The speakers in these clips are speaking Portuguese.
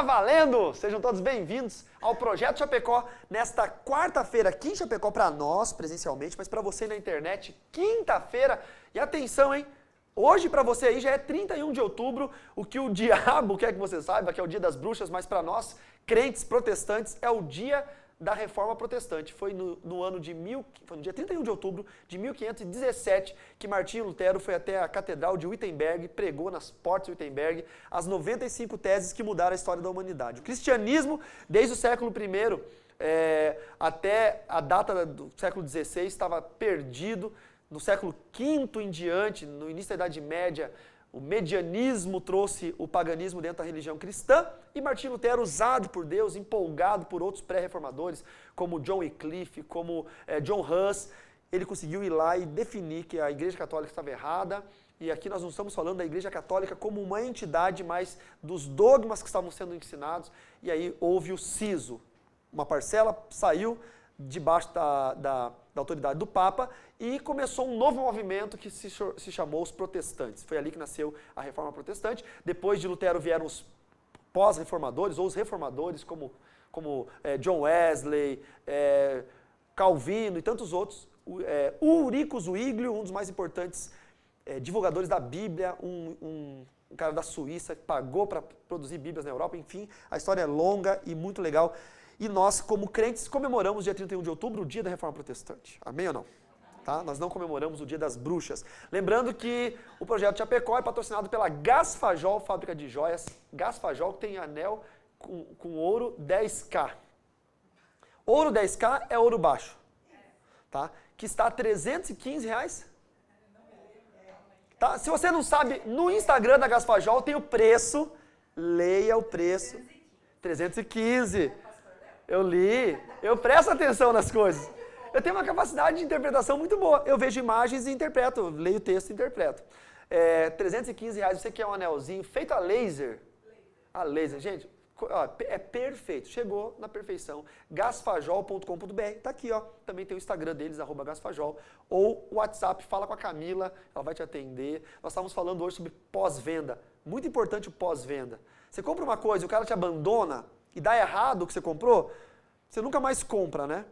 Tá valendo! Sejam todos bem-vindos ao Projeto Chapecó, nesta quarta-feira aqui em Chapecó, para nós presencialmente, mas para você na internet, quinta-feira. E atenção, hein? Hoje para você aí já é 31 de outubro, o que o diabo quer que você saiba, que é o dia das bruxas, mas para nós, crentes protestantes, é o dia da Reforma Protestante. Foi no dia 31 de outubro de 1517 que Martinho Lutero foi até a Catedral de Wittenberg, pregou nas portas de Wittenberg as 95 teses que mudaram a história da humanidade. O cristianismo, desde o século I até a data do século XVI, estava perdido. No século V em diante, no início da Idade Média, o medianismo trouxe o paganismo dentro da religião cristã e Martinho Lutero, usado por Deus, empolgado por outros pré-reformadores, como John Wycliffe, como John Huss, ele conseguiu ir lá e definir que a Igreja Católica estava errada. E aqui nós não estamos falando da Igreja Católica como uma entidade, mas dos dogmas que estavam sendo ensinados. E aí houve o siso. Uma parcela saiu debaixo da autoridade do Papa e começou um novo movimento que se chamou os protestantes. Foi ali que nasceu a Reforma Protestante. Depois de Lutero vieram os pós-reformadores ou os reformadores, como John Wesley, Calvino e tantos outros. Ulrico Zwinglio, um dos mais importantes divulgadores da Bíblia, um cara da Suíça que pagou para produzir Bíblias na Europa. Enfim, a história é longa e muito legal. E nós, como crentes, comemoramos dia 31 de outubro, o dia da Reforma Protestante. Amém ou não? Tá? Nós não comemoramos o dia das bruxas. Lembrando que o projeto Chapecó é patrocinado pela Gasfajol, fábrica de joias. Gasfajol tem anel com ouro 10K. Ouro 10K é ouro baixo. Tá? Que está a R$315. Tá? Se você não sabe, no Instagram da Gasfajol tem o preço. Leia o preço. 315. Eu li, eu presto atenção nas coisas. Eu tenho uma capacidade de interpretação muito boa. Eu vejo imagens e interpreto, leio o texto e interpreto. R$315, você quer um anelzinho feito a laser? A laser, gente, ó, é perfeito, chegou na perfeição. Gasfajol.com.br, tá aqui, ó. Também tem o Instagram deles, @gasfajol. Ou o WhatsApp, fala com a Camila, ela vai te atender. Nós estávamos falando hoje sobre pós-venda. Muito importante o pós-venda. Você compra uma coisa e o cara te abandona, e dá errado o que você comprou, você nunca mais compra, né?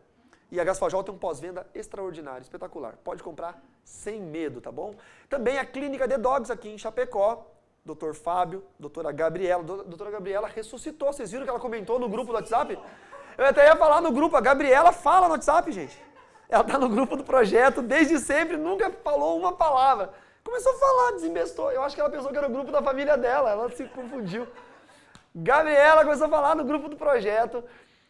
E a Gasfajol tem um pós-venda extraordinário, espetacular. Pode comprar sem medo, tá bom? Também a Clínica The Dogs aqui em Chapecó, Dr. Fábio, doutora Gabriela. Doutora Gabriela ressuscitou, vocês viram que ela comentou no grupo do WhatsApp? Eu até ia falar no grupo, a Gabriela fala no WhatsApp, gente. Ela tá no grupo do projeto desde sempre, nunca falou uma palavra. Começou a falar, desembestou. Eu acho que ela pensou que era o grupo da família dela, ela se confundiu. Gabriela começou a falar no grupo do projeto.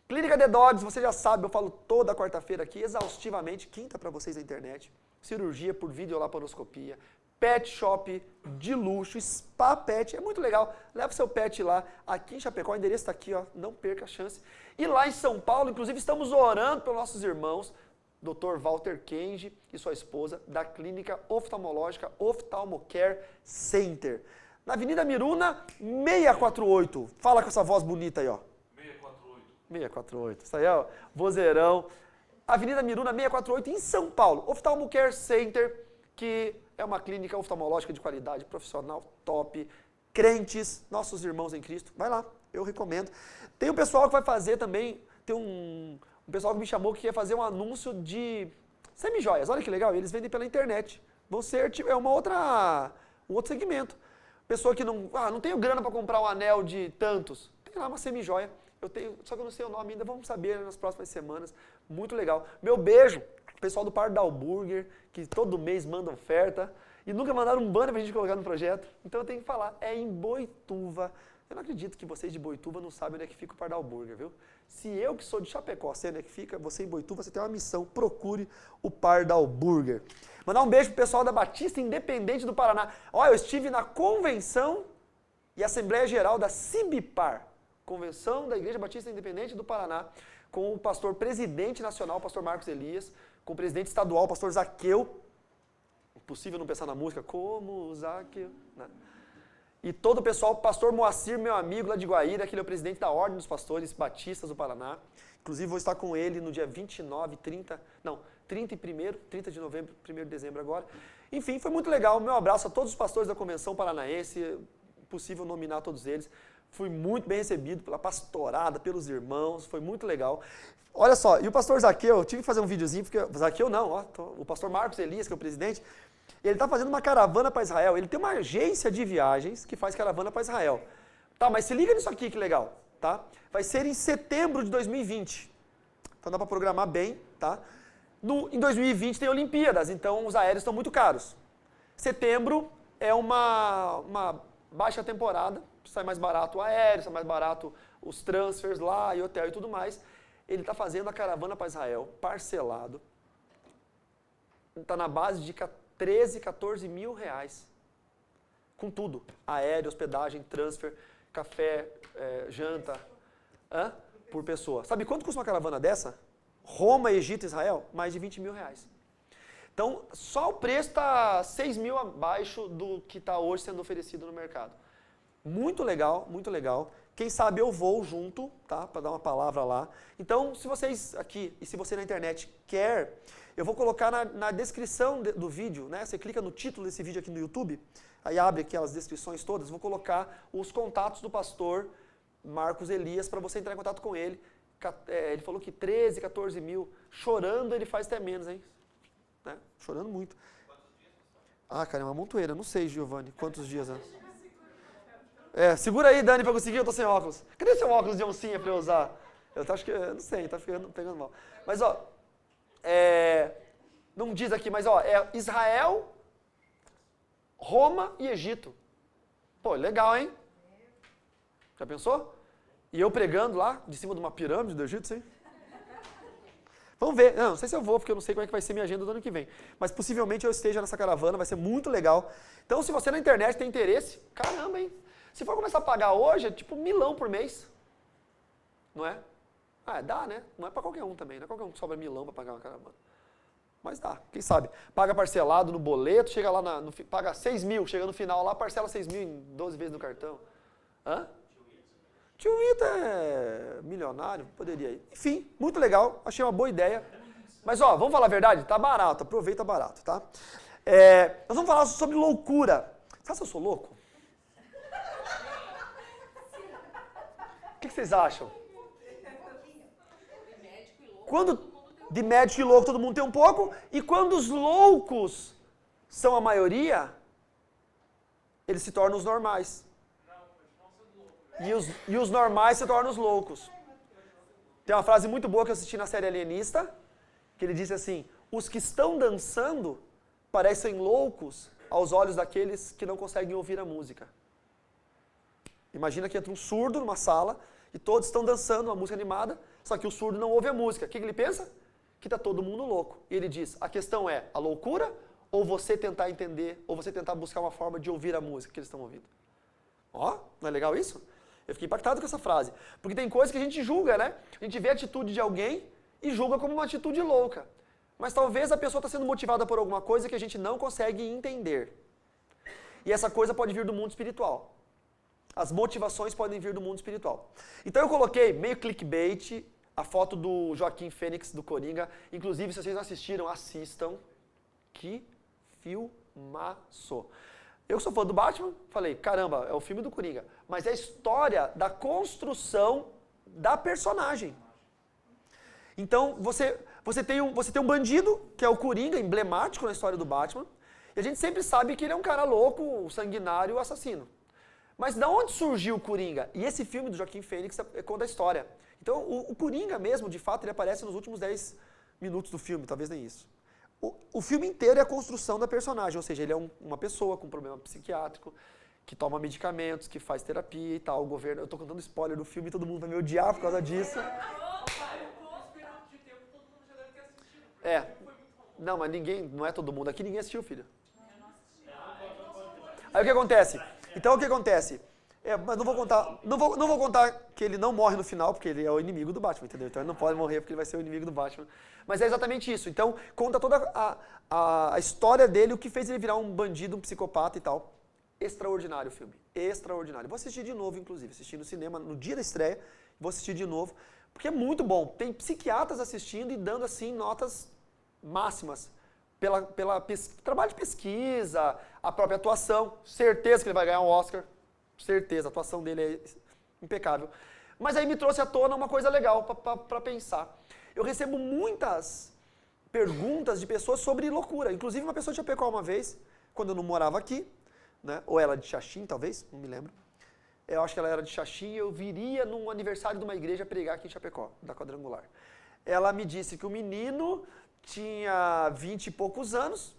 Clínica The Dogs, você já sabe, eu falo toda quarta-feira aqui, exaustivamente, quinta para vocês na internet. Cirurgia por videolaparoscopia, pet shop de luxo, spa pet, é muito legal. Leva seu pet lá, aqui em Chapecó, o endereço está aqui, ó, não perca a chance. E lá em São Paulo, inclusive, estamos orando pelos nossos irmãos, Dr. Walter Kenji e sua esposa, da Clínica Oftalmológica Oftalmocare Center. Na Avenida Miruna, 648. Fala com essa voz bonita aí, ó. 648. 648. Isso aí, ó, vozeirão. Avenida Miruna, 648, em São Paulo. Oftalmocare Center, que é uma clínica oftalmológica de qualidade, profissional, top. Crentes, nossos irmãos em Cristo. Vai lá, eu recomendo. Tem um pessoal que vai fazer também, tem um pessoal que me chamou que quer fazer um anúncio de semijoias. Olha que legal, eles vendem pela internet. Vão ser, um outro segmento. Pessoa que não tenho grana para comprar um anel de tantos. Tem lá uma semijoia. Eu tenho, só que eu não sei o nome ainda, vamos saber nas próximas semanas. Muito legal. Meu beijo, pessoal do Pardal Burger, que todo mês manda oferta. E nunca mandaram um banner pra gente colocar no projeto. Então eu tenho que falar, é em Boituva. Eu não acredito que vocês de Boituva não sabem onde é que fica o Pardal Burger, viu? Se eu que sou de Chapecó sei onde é que fica, você em Boituva, você tem uma missão, procure o Pardal Burger. Mandar um beijo pro pessoal da Batista Independente do Paraná. Olha, eu estive na convenção e Assembleia Geral da CIBPAR, Convenção da Igreja Batista Independente do Paraná, com o pastor presidente nacional, o pastor Marcos Elias, com o presidente estadual, o pastor Zaqueu. Impossível não pensar na música, como Zaqueu, né? E todo o pessoal, o pastor Moacir, meu amigo lá de Guaíra, que ele é o presidente da Ordem dos Pastores Batistas do Paraná. Inclusive, vou estar com ele no dia 29, 30 e 1º, 30 de novembro, 1º de dezembro agora. Enfim, foi muito legal. Meu abraço a todos os pastores da Convenção Paranaense, possível nominar todos eles. Fui muito bem recebido pela pastorada, pelos irmãos, foi muito legal. Olha só, e o pastor Zaqueu, eu tive que fazer um videozinho, porque Zaqueu não, ó, o pastor Marcos Elias, que é o presidente, ele está fazendo uma caravana para Israel, ele tem uma agência de viagens que faz caravana para Israel. Tá, mas se liga nisso aqui, que legal, tá? Vai ser em setembro de 2020, então dá para programar bem, tá? Em 2020 tem Olimpíadas, então os aéreos estão muito caros. Setembro é uma baixa temporada, sai mais barato o aéreo, sai mais barato os transfers lá e hotel e tudo mais. Ele está fazendo a caravana para Israel, parcelado. Está na base de 13, 14 mil reais. Com tudo. Aéreo, hospedagem, transfer, café, janta. Por pessoa. Sabe quanto custa uma caravana dessa? Roma, Egito, Israel? Mais de 20 mil reais. Então, só o preço está 6 mil abaixo do que está hoje sendo oferecido no mercado. Muito legal, muito legal. Quem sabe eu vou junto, tá? Para dar uma palavra lá. Então, se vocês aqui, e se você na internet quer, eu vou colocar na descrição do vídeo, né? Você clica no título desse vídeo aqui no YouTube, aí abre aquelas descrições todas, vou colocar os contatos do pastor Marcos Elias para você entrar em contato com ele. Ele falou que 13, 14 mil, chorando ele faz até menos, hein? Né? Chorando muito. Quantos dias, pastor? Cara, é uma montoeira, não sei, Giovanni, quantos dias é. Segura aí, Dani, pra conseguir, eu tô sem óculos. Cadê seu óculos de oncinha pra eu usar? Eu acho que, não sei, tá pegando mal. Mas, ó, não diz aqui, mas, ó, é Israel, Roma e Egito. Pô, legal, hein? Já pensou? E eu pregando lá, de cima de uma pirâmide do Egito, sim? Vamos ver. Não sei se eu vou, porque eu não sei como é que vai ser minha agenda do ano que vem. Mas possivelmente eu esteja nessa caravana, vai ser muito legal. Então, se você na internet tem interesse, caramba, hein? Se for começar a pagar hoje, é tipo milão por mês. Não é? Dá, né? Não é pra qualquer um também. Não é qualquer um que sobra milão pra pagar uma caravana. Mas dá, quem sabe? Paga parcelado no boleto, chega lá, paga 6 mil, chega no final lá, parcela 6 mil em 12 vezes no cartão. Tio Ita é milionário, poderia ir. Enfim, muito legal, achei uma boa ideia. Mas, ó, vamos falar a verdade? Tá barato, aproveita barato, tá? Nós vamos falar sobre loucura. Sabe se eu sou louco? O que vocês acham? De médico e louco todo mundo tem um pouco, e quando os loucos são a maioria, eles se tornam os normais. E os normais se tornam os loucos. Tem uma frase muito boa que eu assisti na série Alienista, que ele disse assim: os que estão dançando parecem loucos aos olhos daqueles que não conseguem ouvir a música. Imagina que entra um surdo numa sala e todos estão dançando uma música animada, só que o surdo não ouve a música. O que ele pensa? Que está todo mundo louco. E ele diz, a questão é a loucura ou você tentar entender, ou você tentar buscar uma forma de ouvir a música que eles estão ouvindo? Ó, não é legal isso? Eu fiquei impactado com essa frase. Porque tem coisas que a gente julga, né? A gente vê a atitude de alguém e julga como uma atitude louca. Mas talvez a pessoa está sendo motivada por alguma coisa que a gente não consegue entender. E essa coisa pode vir do mundo espiritual. As motivações podem vir do mundo espiritual. Então eu coloquei, meio clickbait, a foto do Joaquim Fênix, do Coringa. Inclusive, se vocês não assistiram, assistam. Que filmaço. Eu sou fã do Batman, falei, caramba, é o filme do Coringa. Mas é a história da construção da personagem. Então, você tem um bandido, que é o Coringa, emblemático na história do Batman. E a gente sempre sabe que ele é um cara louco, sanguinário, assassino. Mas de onde surgiu o Coringa? E esse filme do Joaquim Fênix conta a história. Então, o Coringa mesmo, de fato, ele aparece nos últimos 10 minutos do filme, talvez nem isso. O filme inteiro é a construção da personagem, ou seja, ele é uma pessoa com problema psiquiátrico, que toma medicamentos, que faz terapia e tal. O governo, eu tô contando spoiler do filme e todo mundo vai me odiar por causa disso. Não, mas não é todo mundo. Aqui ninguém assistiu, filho. Aí o que acontece? Então o que acontece? Mas não vou contar que ele não morre no final, porque ele é o inimigo do Batman, entendeu? Então ele não pode morrer porque ele vai ser o inimigo do Batman. Mas é exatamente isso. Então conta toda a história dele, o que fez ele virar um bandido, um psicopata e tal. Extraordinário o filme. Extraordinário. Vou assistir de novo, inclusive. Assisti no cinema no dia da estreia. Vou assistir de novo. Porque é muito bom. Tem psiquiatras assistindo e dando assim notas máximas. Pela trabalho de pesquisa, a própria atuação. Certeza que ele vai ganhar um Oscar. Certeza, a atuação dele é impecável. Mas aí me trouxe à tona uma coisa legal para pensar. Eu recebo muitas perguntas de pessoas sobre loucura. Inclusive uma pessoa de Chapecó uma vez, quando eu não morava aqui, né? Ou ela de Xaxim, talvez, não me lembro. Eu acho que ela era de Xaxim e eu viria num aniversário de uma igreja pregar aqui em Chapecó, da Quadrangular. Ela me disse que o menino tinha 20 e poucos anos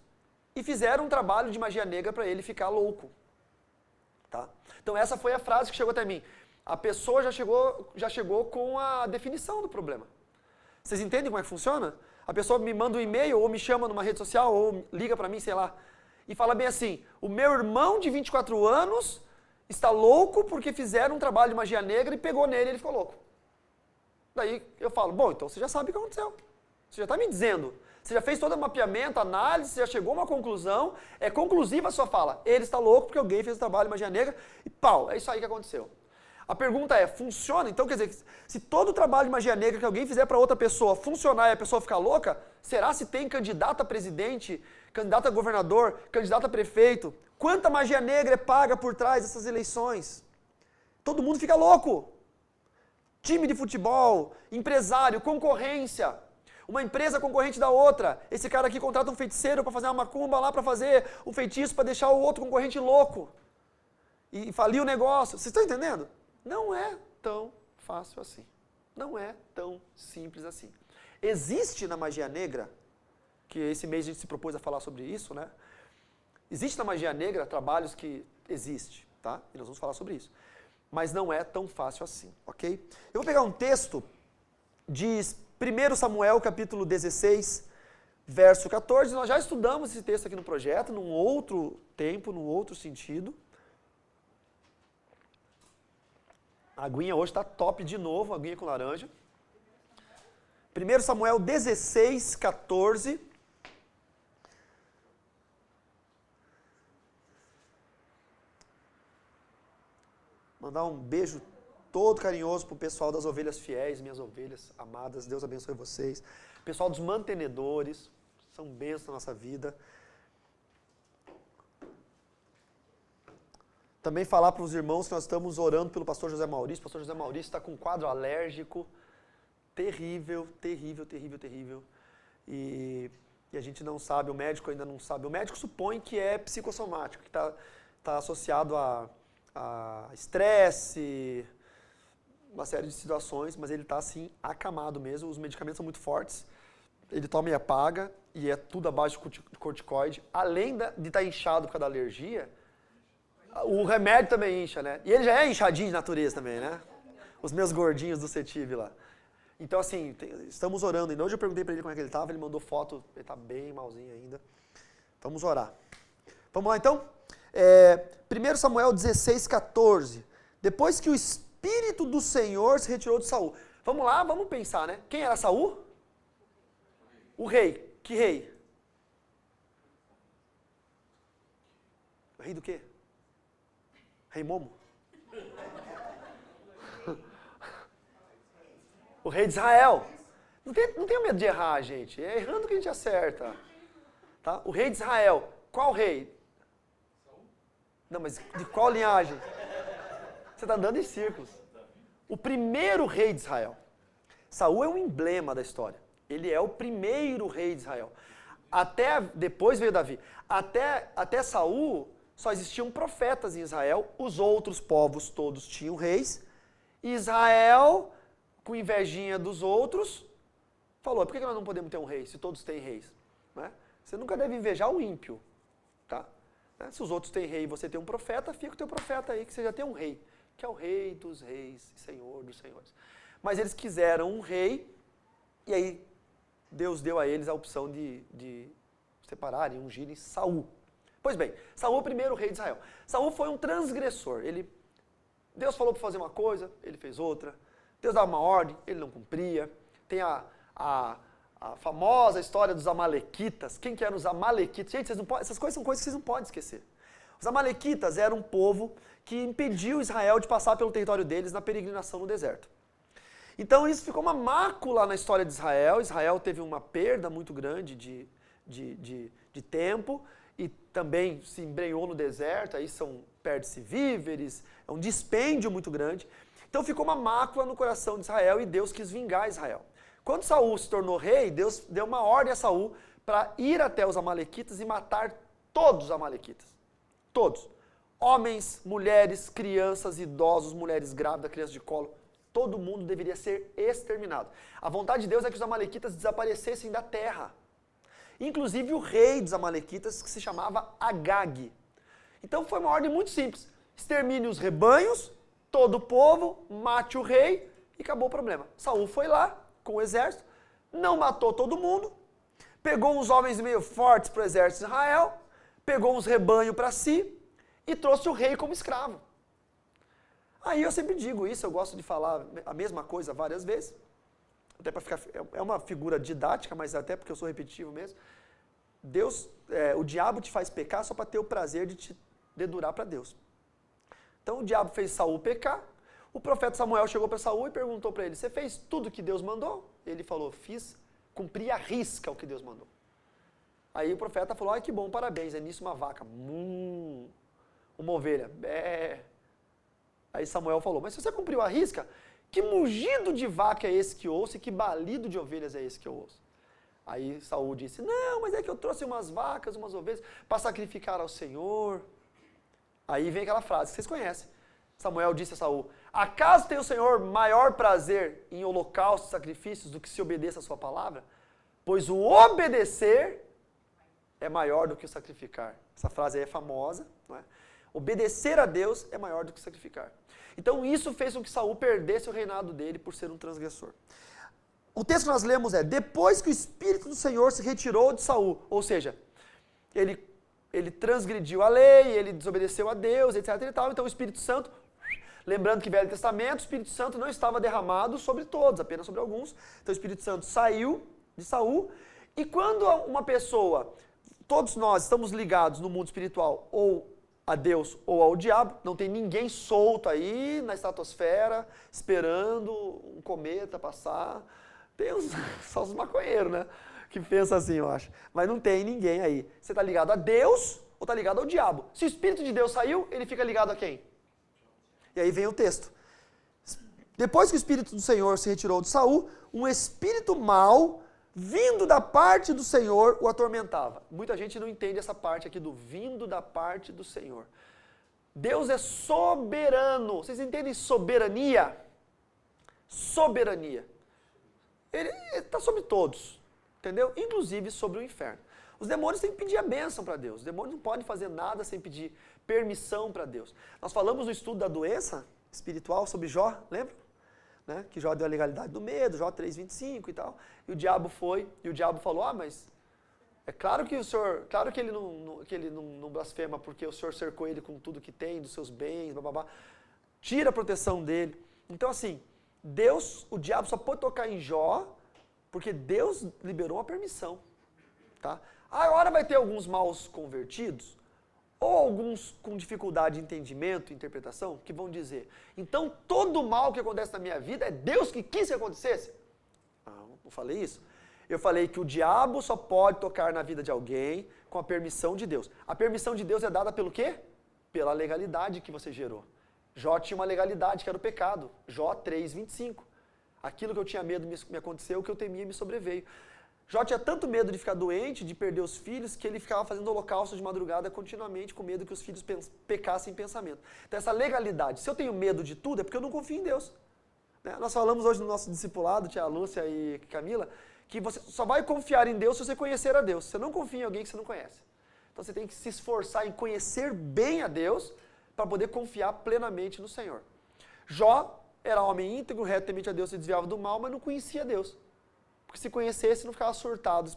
e fizeram um trabalho de magia negra para ele ficar louco. Tá? Então essa foi a frase que chegou até mim. A pessoa já chegou com a definição do problema. Vocês entendem como é que funciona? A pessoa me manda um e-mail ou me chama numa rede social ou liga para mim, sei lá, e fala bem assim, o meu irmão de 24 anos está louco porque fizeram um trabalho de magia negra e pegou nele e ele ficou louco. Daí eu falo, bom, então você já sabe o que aconteceu. Você já está me dizendo. Você já fez todo o mapeamento, análise, você já chegou a uma conclusão, é conclusiva a sua fala. Ele está louco porque alguém fez o trabalho de magia negra e pau, é isso aí que aconteceu. A pergunta é, funciona? Então quer dizer, se todo o trabalho de magia negra que alguém fizer para outra pessoa funcionar e a pessoa ficar louca, será se tem candidato a presidente, candidato a governador, candidato a prefeito? Quanta magia negra é paga por trás dessas eleições? Todo mundo fica louco. Time de futebol, empresário, concorrência. Uma empresa concorrente da outra. Esse cara aqui contrata um feiticeiro para fazer uma macumba lá, para fazer um feitiço para deixar o outro concorrente louco. E falir o negócio. Vocês estão entendendo? Não é tão fácil assim. Não é tão simples assim. Existe na magia negra, que esse mês a gente se propôs a falar sobre isso, né? Existe na magia negra trabalhos que existe, tá? E nós vamos falar sobre isso. Mas não é tão fácil assim, ok? Eu vou pegar um texto de 1 Samuel, capítulo 16, verso 14. Nós já estudamos esse texto aqui no projeto, num outro tempo, num outro sentido. A aguinha hoje está top de novo, a aguinha com laranja. 1 Samuel 16, 14. Mandar um beijo todo carinhoso pro pessoal das ovelhas fiéis, minhas ovelhas amadas, Deus abençoe vocês. Pessoal dos mantenedores, são bênçãos na nossa vida. Também falar para os irmãos que nós estamos orando pelo pastor José Maurício. O pastor José Maurício está com um quadro alérgico terrível, terrível, terrível, terrível. E a gente não sabe, o médico ainda não sabe. O médico supõe que é psicossomático, que está associado a estresse, uma série de situações, mas ele está assim, acamado mesmo. Os medicamentos são muito fortes. Ele toma e apaga, e é tudo abaixo de corticoide. Além de estar inchado por causa da alergia, o remédio também incha, né? E ele já é inchadinho de natureza também, né? Os meus gordinhos do CETIV lá. Então, assim, estamos orando. E hoje eu perguntei para ele como é que ele estava, ele mandou foto, ele está bem malzinho ainda. Vamos orar. Vamos lá, então? 1 Samuel 16, 14. Depois que o Espírito do Senhor se retirou de Saul. Vamos lá, vamos pensar, né? Quem era Saul? O rei. Que rei? O rei do quê? Rei Momo? O rei de Israel. Não tenha medo de errar, gente. É errando que a gente acerta. Tá? O rei de Israel. Qual rei? Não, mas de qual linhagem? Você está andando em círculos. O primeiro rei de Israel. Saul é um emblema da história. Ele é o primeiro rei de Israel. Depois veio Davi. Até Saul, só existiam profetas em Israel. Os outros povos todos tinham reis. E Israel, com invejinha dos outros, falou, por que nós não podemos ter um rei, se todos têm reis? Né? Você nunca deve invejar o ímpio. Tá? Se os outros têm rei e você tem um profeta, fica o teu profeta aí, que você já tem um rei, que é o rei dos reis, senhor dos senhores. Mas eles quiseram um rei, e aí Deus deu a eles a opção de separarem, ungirem Saul. Pois bem, Saul é o primeiro rei de Israel. Saul foi um transgressor. Deus falou para fazer uma coisa, ele fez outra. Deus dava uma ordem, ele não cumpria. Tem a famosa história dos amalequitas. Quem que eram os amalequitas? Gente, essas coisas são coisas que vocês não podem esquecer. Os amalequitas eram um povo que impediu Israel de passar pelo território deles na peregrinação no deserto. Então isso ficou uma mácula na história de Israel. Israel teve uma perda muito grande de tempo e também se embrenhou no deserto, aí perde-se víveres, é um dispêndio muito grande. Então ficou uma mácula no coração de Israel e Deus quis vingar Israel. Quando Saul se tornou rei, Deus deu uma ordem a Saul para ir até os amalequitas e matar todos os amalequitas. Todos. Homens, mulheres, crianças, idosos, mulheres grávidas, crianças de colo. Todo mundo deveria ser exterminado. A vontade de Deus é que os amalequitas desaparecessem da terra. Inclusive o rei dos amalequitas, que se chamava Agag. Então foi uma ordem muito simples. Extermine os rebanhos, todo o povo, mate o rei e acabou o problema. Saul foi lá com o exército, não matou todo mundo, pegou uns homens meio fortes para o exército de Israel, pegou uns rebanhos para si e trouxe o rei como escravo. Aí eu sempre digo isso, eu gosto de falar a mesma coisa várias vezes, até para ficar, é uma figura didática, mas até porque eu sou repetitivo mesmo. O diabo te faz pecar só para ter o prazer de te dedurar para Deus. Então o diabo fez Saul pecar, o profeta Samuel chegou para Saul e perguntou para ele, você fez tudo que Deus mandou? Ele falou, cumpri à risca o que Deus mandou. Aí o profeta falou, ai que bom, parabéns, é nisso uma vaca, uma ovelha, bé. Aí Samuel falou, mas se você cumpriu a risca, que mugido de vaca é esse que eu ouço e que balido de ovelhas é esse que eu ouço? Aí Saul disse, não, mas é que eu trouxe umas vacas, umas ovelhas, para sacrificar ao Senhor. Aí vem aquela frase que vocês conhecem. Samuel disse a Saul, acaso tem o Senhor maior prazer em holocaustos e sacrifícios do que se obedeça a sua palavra? Pois o obedecer é maior do que o sacrificar. Essa frase aí é famosa, não é? Obedecer a Deus é maior do que sacrificar. Então isso fez com que Saul perdesse o reinado dele por ser um transgressor. O texto que nós lemos é, depois que o Espírito do Senhor se retirou de Saul, ou seja, ele transgrediu a lei, ele desobedeceu a Deus, etc. e tal, então o Espírito Santo, lembrando que Velho Testamento, o Espírito Santo não estava derramado sobre todos, apenas sobre alguns, então o Espírito Santo saiu de Saul, e quando uma pessoa, todos nós estamos ligados no mundo espiritual, ou a Deus ou ao diabo, não tem ninguém solto aí na estratosfera, esperando um cometa passar. Tem só os maconheiros, né? Que pensa assim, eu acho. Mas não tem ninguém aí. Você está ligado a Deus ou está ligado ao diabo? Se o Espírito de Deus saiu, ele fica ligado a quem? E aí vem o texto. Depois que o Espírito do Senhor se retirou de Saul, um espírito mau, vindo da parte do Senhor, o atormentava. Muita gente não entende essa parte aqui do vindo da parte do Senhor. Deus é soberano. Vocês entendem soberania? Soberania. Ele está sobre todos, entendeu? Inclusive sobre o inferno. Os demônios têm que pedir a bênção para Deus. Os demônios não podem fazer nada sem pedir permissão para Deus. Nós falamos no estudo da doença espiritual sobre Jó, lembra? Né? Que Jó deu a legalidade do medo, Jó 3,25 e tal. E o diabo falou, mas é claro que o senhor, claro que ele não blasfema porque o senhor cercou ele com tudo que tem, dos seus bens, blá. Tira a proteção dele. Então assim, o diabo só pode tocar em Jó porque Deus liberou uma permissão. Tá? Agora vai ter alguns maus convertidos, ou alguns com dificuldade de entendimento e interpretação, que vão dizer, então todo mal que acontece na minha vida é Deus que quis que acontecesse? Não falei isso. Eu falei que o diabo só pode tocar na vida de alguém com a permissão de Deus. A permissão de Deus é dada pelo quê? Pela legalidade que você gerou. Jó tinha uma legalidade, que era o pecado. Jó 3,25. Aquilo que eu tinha medo me aconteceu, o que eu temia me sobreveio. Jó tinha tanto medo de ficar doente, de perder os filhos, que ele ficava fazendo holocausto de madrugada continuamente, com medo que os filhos pecassem em pensamento. Então essa legalidade, se eu tenho medo de tudo, é porque eu não confio em Deus. Né? Nós falamos hoje no nosso discipulado, tia Lúcia e Camila, que você só vai confiar em Deus se você conhecer a Deus. Você não confia em alguém que você não conhece. Então você tem que se esforçar em conhecer bem a Deus, para poder confiar plenamente no Senhor. Jó era homem íntegro, reto, temente a Deus, se desviava do mal, mas não conhecia Deus. Porque se conhecesse, não ficava surtado,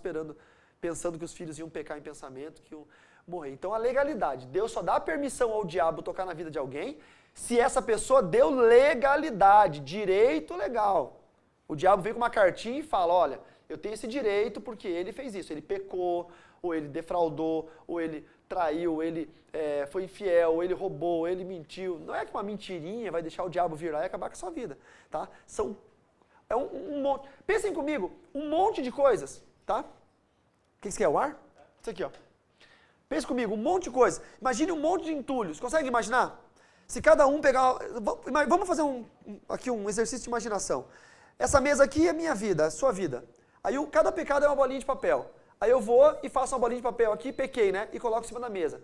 pensando que os filhos iam pecar em pensamento, que iam morrer. Então a legalidade, Deus só dá permissão ao diabo tocar na vida de alguém, se essa pessoa deu legalidade, direito legal. O diabo vem com uma cartinha e fala, olha, eu tenho esse direito porque ele fez isso, ele pecou, ou ele defraudou, ou ele traiu, ele foi infiel, ou ele roubou, ou ele mentiu. Não é que uma mentirinha vai deixar o diabo vir lá e acabar com a sua vida, tá? É um monte. Pensem comigo, um monte de coisas, tá? O que isso aqui é o ar? Isso aqui, ó. Pense comigo, um monte de coisas. Imagine um monte de entulhos. Consegue imaginar? Se cada um pegar... Vamos fazer aqui um exercício de imaginação. Essa mesa aqui é minha vida, a sua vida. Aí cada pecado é uma bolinha de papel. Aí eu vou e faço uma bolinha de papel aqui, pequei, né? E coloco em cima da mesa.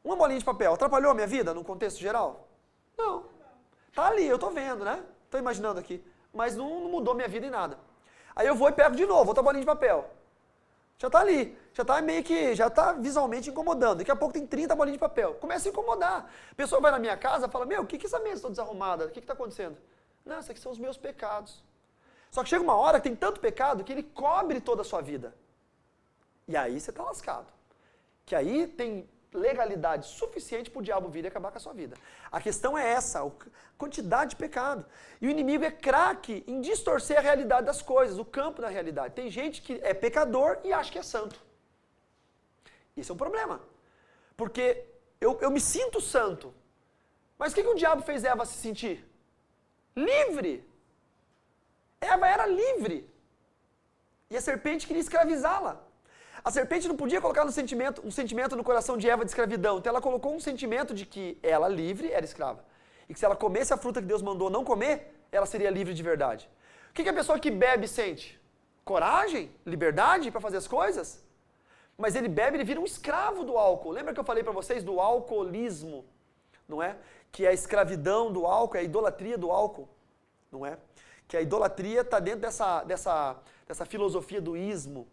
Uma bolinha de papel atrapalhou a minha vida no contexto geral? Não. Tá ali, eu tô vendo, né? Tô imaginando aqui. Mas não mudou minha vida em nada. Aí eu vou e pego de novo, outra bolinha de papel. Já tá ali, já tá meio que, já tá visualmente incomodando. Daqui a pouco tem 30 bolinhas de papel. Começa a incomodar. A pessoa vai na minha casa e fala, meu, o que essa mesa está desarrumada? O que tá acontecendo? Não, isso aqui são os meus pecados. Só que chega uma hora que tem tanto pecado que ele cobre toda a sua vida. E aí você tá lascado. Que aí tem legalidade suficiente para o diabo vir e acabar com a sua vida. A questão é essa, a quantidade de pecado. E o inimigo é craque em distorcer a realidade das coisas, o campo da realidade. Tem gente que é pecador e acha que é santo. Isso é um problema. Porque eu me sinto santo. Mas o que o diabo fez Eva se sentir? Livre. Eva era livre. E a serpente queria escravizá-la. A serpente não podia colocar um sentimento no coração de Eva de escravidão. Então ela colocou um sentimento de que ela, livre, era escrava. E que se ela comesse a fruta que Deus mandou não comer, ela seria livre de verdade. O que a pessoa que bebe sente? Coragem? Liberdade para fazer as coisas? Mas ele bebe, ele vira um escravo do álcool. Lembra que eu falei para vocês do alcoolismo? Não é? Que é a escravidão do álcool, é a idolatria do álcool. Não é? Que a idolatria está dentro dessa filosofia do ismo.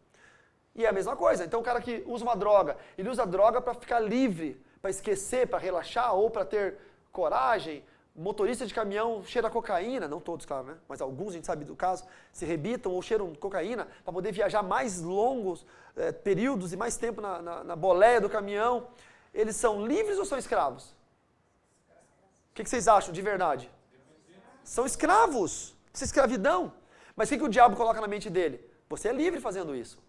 E é a mesma coisa. Então o cara que usa uma droga, ele usa a droga para ficar livre, para esquecer, para relaxar ou para ter coragem. Motorista de caminhão cheira cocaína, não todos, claro, né? Mas alguns, a gente sabe do caso, se rebitam ou cheiram cocaína para poder viajar mais longos períodos e mais tempo na boleia do caminhão. Eles são livres ou são escravos? O que vocês acham de verdade? São escravos. Isso é escravidão. Mas o que o diabo coloca na mente dele? Você é livre fazendo isso.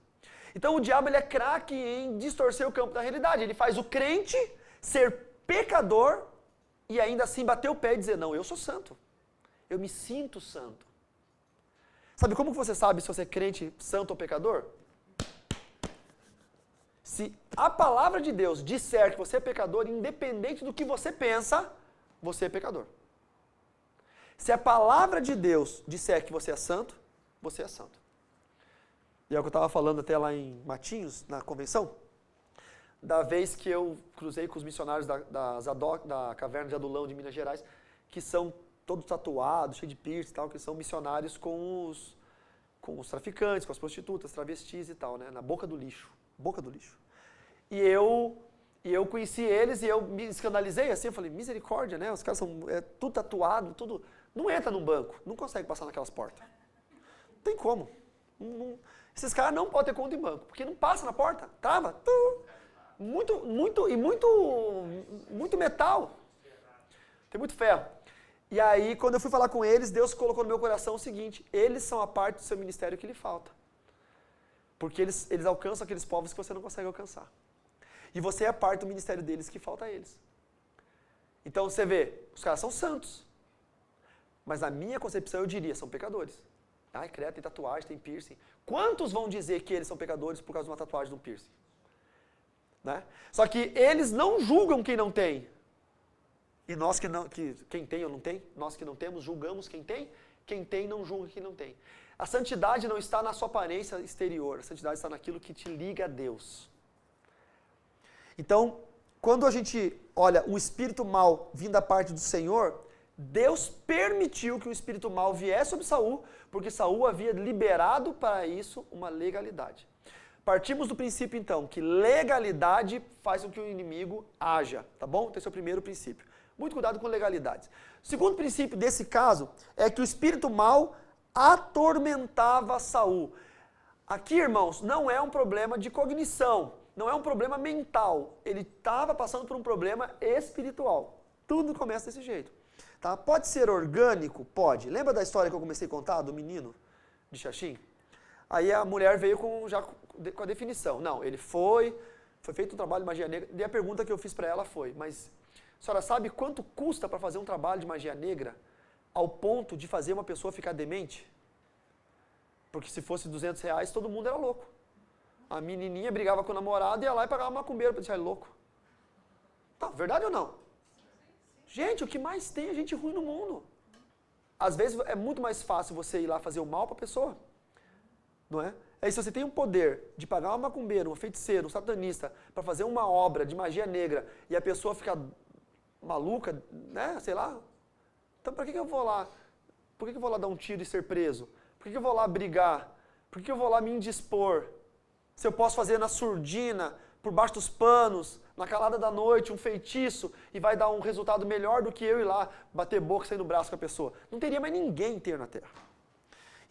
Então o diabo ele é craque em distorcer o campo da realidade. Ele faz o crente ser pecador e ainda assim bater o pé e dizer, não, eu sou santo. Eu me sinto santo. Sabe como você sabe se você é crente, santo ou pecador? Se a palavra de Deus disser que você é pecador, independente do que você pensa, você é pecador. Se a palavra de Deus disser que você é santo, você é santo. E é o que eu estava falando até lá em Matinhos, na convenção, da vez que eu cruzei com os missionários da Caverna de Adulão de Minas Gerais, que são todos tatuados, cheios de piercing e tal, que são missionários com os traficantes, com as prostitutas, travestis e tal, né, na boca do lixo. Boca do lixo. E eu conheci eles e eu me escandalizei assim, eu falei, misericórdia, né, os caras são tudo tatuado, tudo... Não entra num banco, não consegue passar naquelas portas. Não tem como. Esses caras não podem ter conta em banco, porque não passa na porta, trava. Muito metal. Tem muito ferro. E aí, quando eu fui falar com eles, Deus colocou no meu coração o seguinte, eles são a parte do seu ministério que lhe falta. Porque eles alcançam aqueles povos que você não consegue alcançar. E você é a parte do ministério deles que falta a eles. Então você vê, os caras são santos. Mas na minha concepção eu diria, são pecadores. Ai, credo, tem tatuagem, tem piercing. Quantos vão dizer que eles são pecadores por causa de uma tatuagem de um piercing? Né? Só que eles não julgam quem não tem. E nós quem tem ou não tem, nós que não temos, julgamos quem tem não julga quem não tem. A santidade não está na sua aparência exterior, a santidade está naquilo que te liga a Deus. Então, quando a gente olha o espírito mal vindo da parte do Senhor, Deus permitiu que o espírito mal viesse sobre Saul, porque Saul havia liberado para isso uma legalidade. Partimos do princípio, então, que legalidade faz com que o inimigo haja, tá bom? Esse é o primeiro princípio. Muito cuidado com legalidades. O segundo princípio desse caso é que o espírito mal atormentava Saul. Aqui, irmãos, não é um problema de cognição, não é um problema mental. Ele estava passando por um problema espiritual. Tudo começa desse jeito. Tá? Pode ser orgânico? Pode. Lembra da história que eu comecei a contar do menino de Xaxim? Aí a mulher veio com a definição. Não, ele foi feito um trabalho de magia negra. E a pergunta que eu fiz para ela foi, mas a senhora sabe quanto custa para fazer um trabalho de magia negra ao ponto de fazer uma pessoa ficar demente? Porque se fosse R$200, todo mundo era louco. A menininha brigava com o namorado e ia lá e pagava uma macumbeira para deixar ele louco. Tá, verdade ou não? Gente, o que mais tem é gente ruim no mundo. Às vezes é muito mais fácil você ir lá fazer o mal para a pessoa. Não é? Aí se você tem o poder de pagar uma macumbeira, um feiticeiro, um satanista, para fazer uma obra de magia negra e a pessoa fica maluca, né? Sei lá. Então para que eu vou lá? Por que eu vou lá dar um tiro e ser preso? Por que eu vou lá brigar? Por que eu vou lá me indispor? Se eu posso fazer na surdina, por baixo dos panos, na calada da noite, um feitiço, e vai dar um resultado melhor do que eu ir lá bater boca e sair no braço com a pessoa. Não teria mais ninguém inteiro na Terra.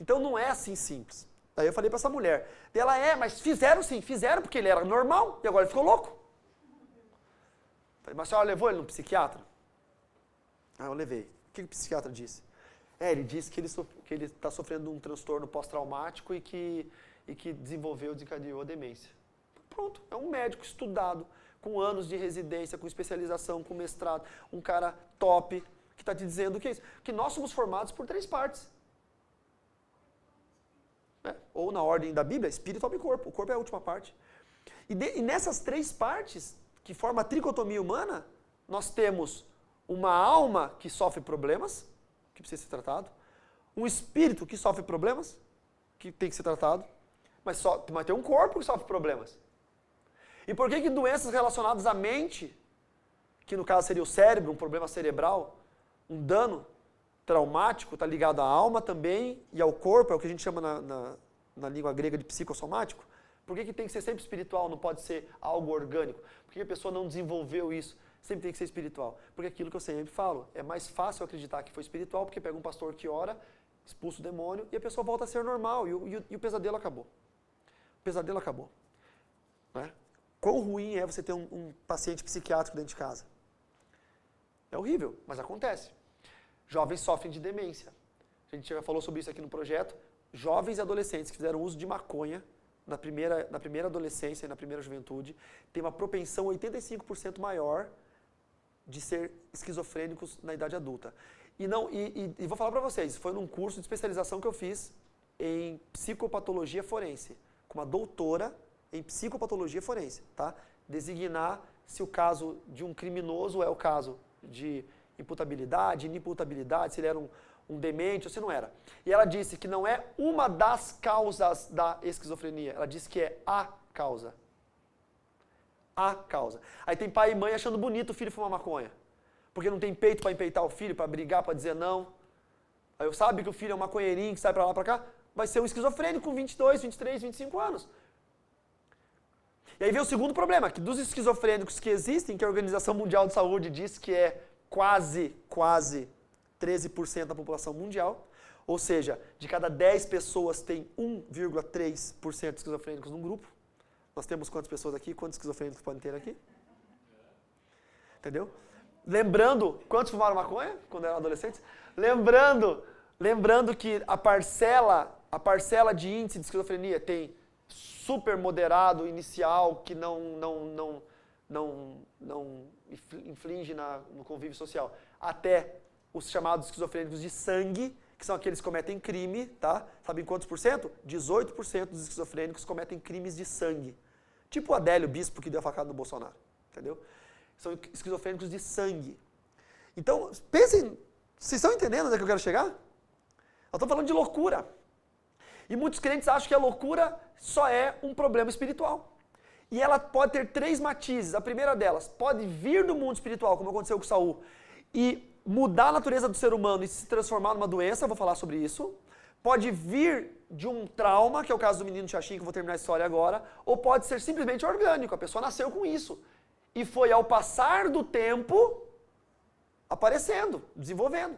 Então não é assim simples. Daí eu falei para essa mulher. Ela mas fizeram sim, fizeram porque ele era normal e agora ele ficou louco. Falei, mas a senhora levou ele no psiquiatra? Eu levei. O que o psiquiatra disse? Ele disse que ele está sofrendo de um transtorno pós-traumático e que desencadeou a demência. Pronto, é um médico estudado, com anos de residência, com especialização, com mestrado, um cara top, que está te dizendo o que é isso? Que nós somos formados por 3 partes. Ou na ordem da Bíblia, espírito, alma e corpo. O corpo é a última parte. E nessas 3 partes, que formam a tricotomia humana, nós temos uma alma que sofre problemas, que precisa ser tratado, um espírito que sofre problemas, que tem que ser tratado, mas tem um corpo que sofre problemas. E por que doenças relacionadas à mente, que no caso seria o cérebro, um problema cerebral, um dano traumático, está ligado à alma também e ao corpo, é o que a gente chama na língua grega de psicossomático? Por que tem que ser sempre espiritual, não pode ser algo orgânico? Por que a pessoa não desenvolveu isso? Sempre tem que ser espiritual. Porque aquilo que eu sempre falo, é mais fácil acreditar que foi espiritual, porque pega um pastor que ora, expulsa o demônio e a pessoa volta a ser normal e o pesadelo acabou. O pesadelo acabou. Né? Quão ruim é você ter um paciente psiquiátrico dentro de casa? É horrível, mas acontece. Jovens sofrem de demência. A gente já falou sobre isso aqui no projeto. Jovens e adolescentes que fizeram uso de maconha na primeira adolescência e na primeira juventude têm uma propensão 85% maior de ser esquizofrênicos na idade adulta. E vou falar para vocês, foi num curso de especialização que eu fiz em psicopatologia forense, com uma doutora em psicopatologia forense, tá? Designar se o caso de um criminoso é o caso de imputabilidade, inimputabilidade, se ele era um demente ou se não era. E ela disse que não é uma das causas da esquizofrenia, ela disse que é a causa. A causa. Aí tem pai e mãe achando bonito o filho fumar maconha, porque não tem peito para empeitar o filho, para brigar, para dizer não. Aí eu sabe que o filho é um maconheirinho que sai para lá, para cá, vai ser um esquizofrênico com 22, 23, 25 anos. E aí vem o segundo problema, que dos esquizofrênicos que existem, que a Organização Mundial de Saúde diz que é quase 13% da população mundial, ou seja, de cada 10 pessoas tem 1,3% de esquizofrênicos num grupo. Nós temos quantas pessoas aqui? Quantos esquizofrênicos podem ter aqui? Entendeu? Lembrando, quantos fumaram maconha quando eram adolescentes? Lembrando que a parcela de índice de esquizofrenia tem super moderado inicial que não inflige no convívio social, até os chamados esquizofrênicos de sangue, que são aqueles que cometem crime, tá? Sabem quantos por cento? 18% dos esquizofrênicos cometem crimes de sangue. Tipo o Adélio Bispo que deu a facada no Bolsonaro, entendeu? São esquizofrênicos de sangue. Então, pensem, vocês estão entendendo onde é que eu quero chegar? Eu estou falando de loucura. E muitos crentes acham que a loucura só é um problema espiritual. E ela pode ter 3 matizes. A primeira delas, pode vir do mundo espiritual, como aconteceu com Saul, e mudar a natureza do ser humano e se transformar numa doença, eu vou falar sobre isso. Pode vir de um trauma, que é o caso do menino Xaxim, que eu vou terminar a história agora, ou pode ser simplesmente orgânico, a pessoa nasceu com isso. E foi ao passar do tempo, aparecendo, desenvolvendo.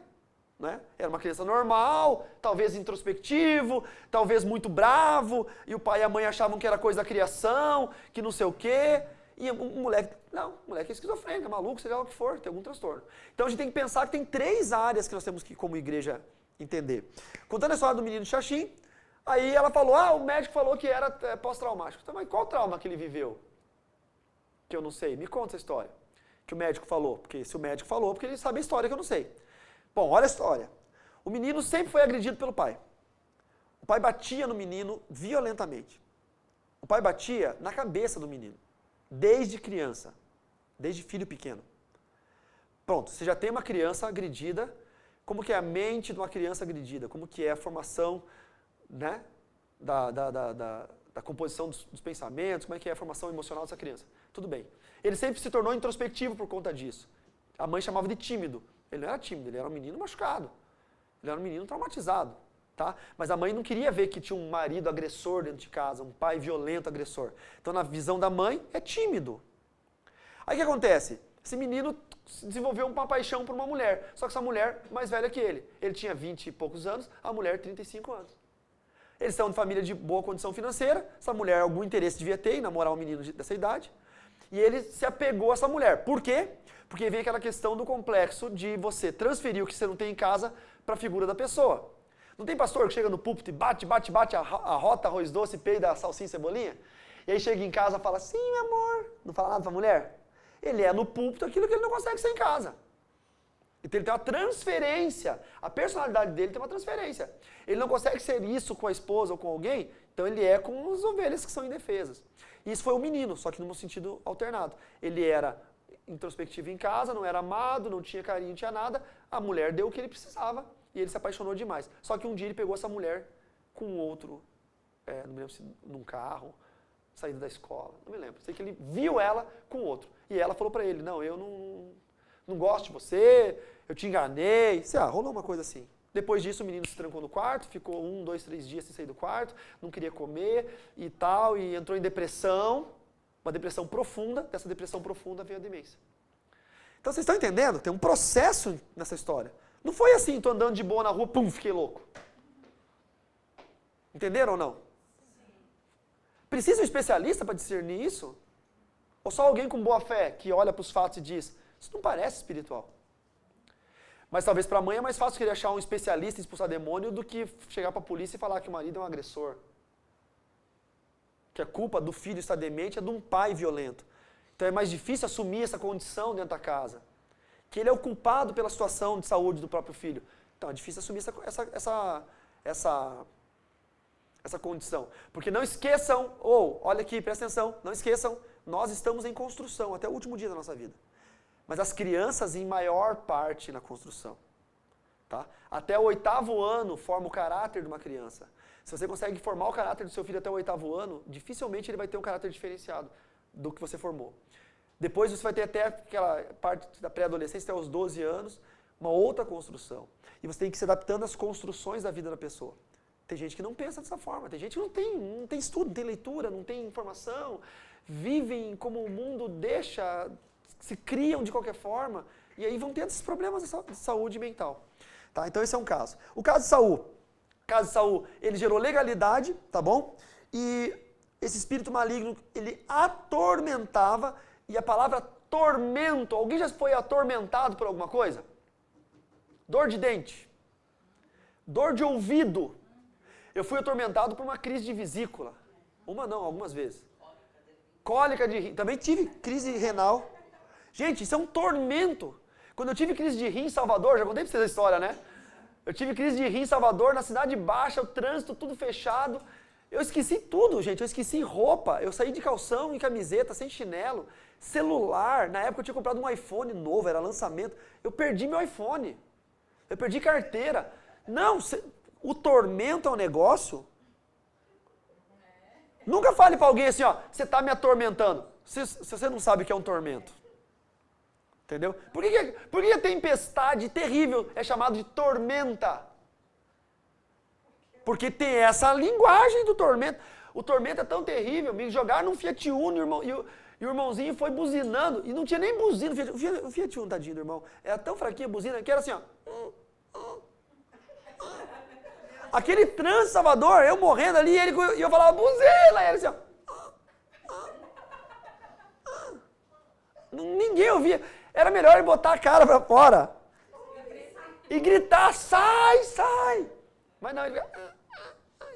Né? Era uma criança normal, talvez introspectivo, talvez muito bravo, e o pai e a mãe achavam que era coisa da criação, que não sei o quê. E um moleque, não, o moleque é esquizofrênico, é maluco, seja lá o que for, tem algum transtorno. Então a gente tem que pensar que tem 3 áreas que nós temos que, como igreja, entender. Contando a história do menino Xaxim, aí ela falou, o médico falou que era pós-traumático. Então, mas qual trauma que ele viveu? Que eu não sei, me conta essa história. Que o médico falou, porque se o médico falou, porque ele sabe a história que eu não sei. Bom, olha a história. O menino sempre foi agredido pelo pai. O pai batia no menino violentamente. O pai batia na cabeça do menino. Desde criança, desde filho pequeno. Pronto, você já tem uma criança agredida. Como que é a mente de uma criança agredida? Como que é a formação, né, da composição dos pensamentos? Como é que é a formação emocional dessa criança? Tudo bem. Ele sempre se tornou introspectivo por conta disso. A mãe chamava de tímido. Ele não era tímido, ele era um menino machucado. Ele era um menino traumatizado. Tá? Mas a mãe não queria ver que tinha um marido agressor dentro de casa, um pai violento agressor. Então, na visão da mãe, é tímido. Aí o que acontece? Esse menino desenvolveu uma paixão por uma mulher, só que essa mulher mais velha que ele. Ele tinha 20 e poucos anos, a mulher 35 anos. Eles são de família de boa condição financeira, essa mulher algum interesse devia ter em namorar um menino dessa idade, e ele se apegou a essa mulher. Por quê? Porque vem aquela questão do complexo de você transferir o que você não tem em casa para a figura da pessoa. Não tem pastor que chega no púlpito e bate a rota, arroz doce, peida, salsinha e cebolinha? E aí chega em casa e fala, sim, meu amor. Não fala nada pra mulher? Ele é no púlpito aquilo que ele não consegue ser em casa. Então ele tem uma transferência. A personalidade dele tem uma transferência. Ele não consegue ser isso com a esposa ou com alguém, então ele é com as ovelhas que são indefesas. E isso foi um menino, só que num sentido alternado. Ele era introspectivo em casa, não era amado, não tinha carinho, não tinha nada. A mulher deu o que ele precisava. E ele se apaixonou demais. Só que um dia ele pegou essa mulher com outro, não me lembro se num carro, saída da escola, não me lembro. Sei que ele viu ela com outro. E ela falou pra ele, não, eu não gosto de você, eu te enganei. Rolou uma coisa assim. Depois disso o menino se trancou no quarto, ficou 1, 2, 3 dias sem sair do quarto, não queria comer e tal, e entrou em depressão, uma depressão profunda. Dessa depressão profunda veio a demência. Então vocês estão entendendo? Tem um processo nessa história. Não foi assim, tô andando de boa na rua, pum, fiquei louco. Entenderam ou não? Sim. Precisa um especialista para discernir isso? Ou só alguém com boa fé que olha para os fatos e diz, isso não parece espiritual. Mas talvez para a mãe é mais fácil querer achar um especialista em expulsar demônio do que chegar para a polícia e falar que o marido é um agressor. Que a culpa do filho estar demente é de um pai violento. Então é mais difícil assumir essa condição dentro da casa. Que ele é o culpado pela situação de saúde do próprio filho. Então é difícil assumir essa condição. Porque não esqueçam, olha aqui, presta atenção, não esqueçam, nós estamos em construção até o último dia da nossa vida. Mas as crianças em maior parte na construção. Tá? Até o 8º ano forma o caráter de uma criança. Se você consegue formar o caráter do seu filho até o 8º ano, dificilmente ele vai ter um caráter diferenciado do que você formou. Depois você vai ter até aquela parte da pré-adolescência, até os 12 anos, uma outra construção. E você tem que ir se adaptando às construções da vida da pessoa. Tem gente que não pensa dessa forma, tem gente que não tem estudo, não tem leitura, não tem informação, vivem como o mundo deixa, se criam de qualquer forma, e aí vão ter esses problemas de saúde mental. Tá? Então esse é um caso. O caso de Saul, ele gerou legalidade, tá bom? E esse espírito maligno, ele atormentava. E a palavra tormento, alguém já foi atormentado por alguma coisa? Dor de dente, dor de ouvido. Eu fui atormentado por uma crise de vesícula. Uma não, algumas vezes. Cólica de rim. Também tive crise renal. Gente, isso é um tormento. Quando eu tive crise de rim em Salvador, já contei pra vocês a história, né? Eu tive crise de rim em Salvador, na Cidade Baixa, o trânsito tudo fechado. Eu esqueci tudo, gente. Eu esqueci roupa. Eu saí de calção e camiseta, sem chinelo. Celular. Na época eu tinha comprado um iPhone novo, era lançamento. Eu perdi meu iPhone. Eu perdi carteira. Não, o tormento é um negócio. Nunca fale pra alguém assim, você tá me atormentando. Se você não sabe o que é um tormento. Entendeu? Por que a tempestade terrível é chamada de tormenta? Porque tem essa linguagem do tormento. O tormento é tão terrível, me jogaram num Fiat Uno e o irmãozinho foi buzinando, e não tinha nem buzina. O Fiat Uno, tadinho do irmão, era tão fraquinha a buzina que era assim, Aquele trânsito Salvador, eu morrendo ali, e eu falava, buzina, e ele assim, Ninguém ouvia. Era melhor ele botar a cara pra fora e gritar, sai, sai. Mas não,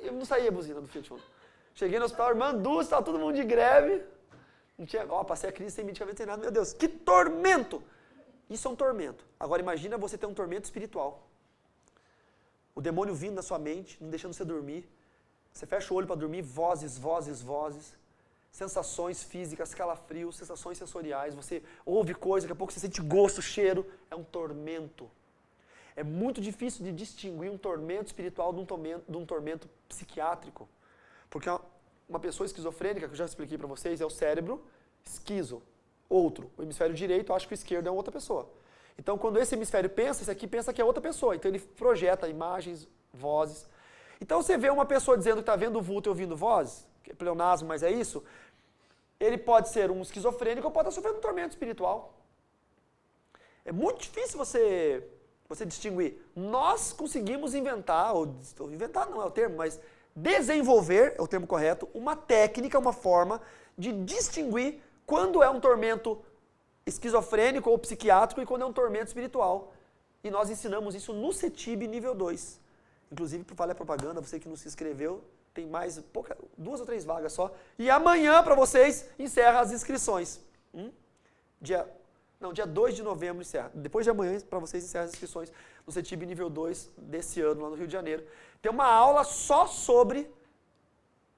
eu não saía a buzina do Fiat Uno. Cheguei no hospital, irmã Dulce, estava todo mundo de greve. Não tinha, passei a crise sem medicamento, sem nada. Meu Deus, que tormento! Isso é um tormento. Agora imagina você ter um tormento espiritual. O demônio vindo na sua mente, não deixando você dormir. Você fecha o olho para dormir, vozes, vozes, vozes. sensações físicas, calafrios, sensações sensoriais, você ouve coisa, daqui a pouco você sente gosto, cheiro, é um tormento. É muito difícil de distinguir um tormento espiritual de um tormento psiquiátrico. Porque uma pessoa esquizofrênica, que eu já expliquei para vocês, é o cérebro esquizo. Outro, o hemisfério direito acha que o esquerdo é outra pessoa. Então, quando esse hemisfério pensa, esse aqui pensa que é outra pessoa. Então, ele projeta imagens, vozes. Então, você vê uma pessoa dizendo que está vendo vulto e ouvindo vozes, que é pleonasmo, mas é isso, ele pode ser um esquizofrênico ou pode estar sofrendo um tormento espiritual. É muito difícil você distinguir. Nós conseguimos inventar, ou inventar não é o termo, mas desenvolver, é o termo correto, uma técnica, uma forma de distinguir quando é um tormento esquizofrênico ou psiquiátrico e quando é um tormento espiritual. E nós ensinamos isso no CETIB nível 2. Inclusive, por falar propaganda, você que não se inscreveu, tem mais 2 ou 3 vagas só. E amanhã, para vocês, encerra as inscrições. Dia 2 de novembro encerra. Depois de amanhã, para vocês, encerra as inscrições no CETIB nível 2 desse ano, lá no Rio de Janeiro. Tem uma aula só sobre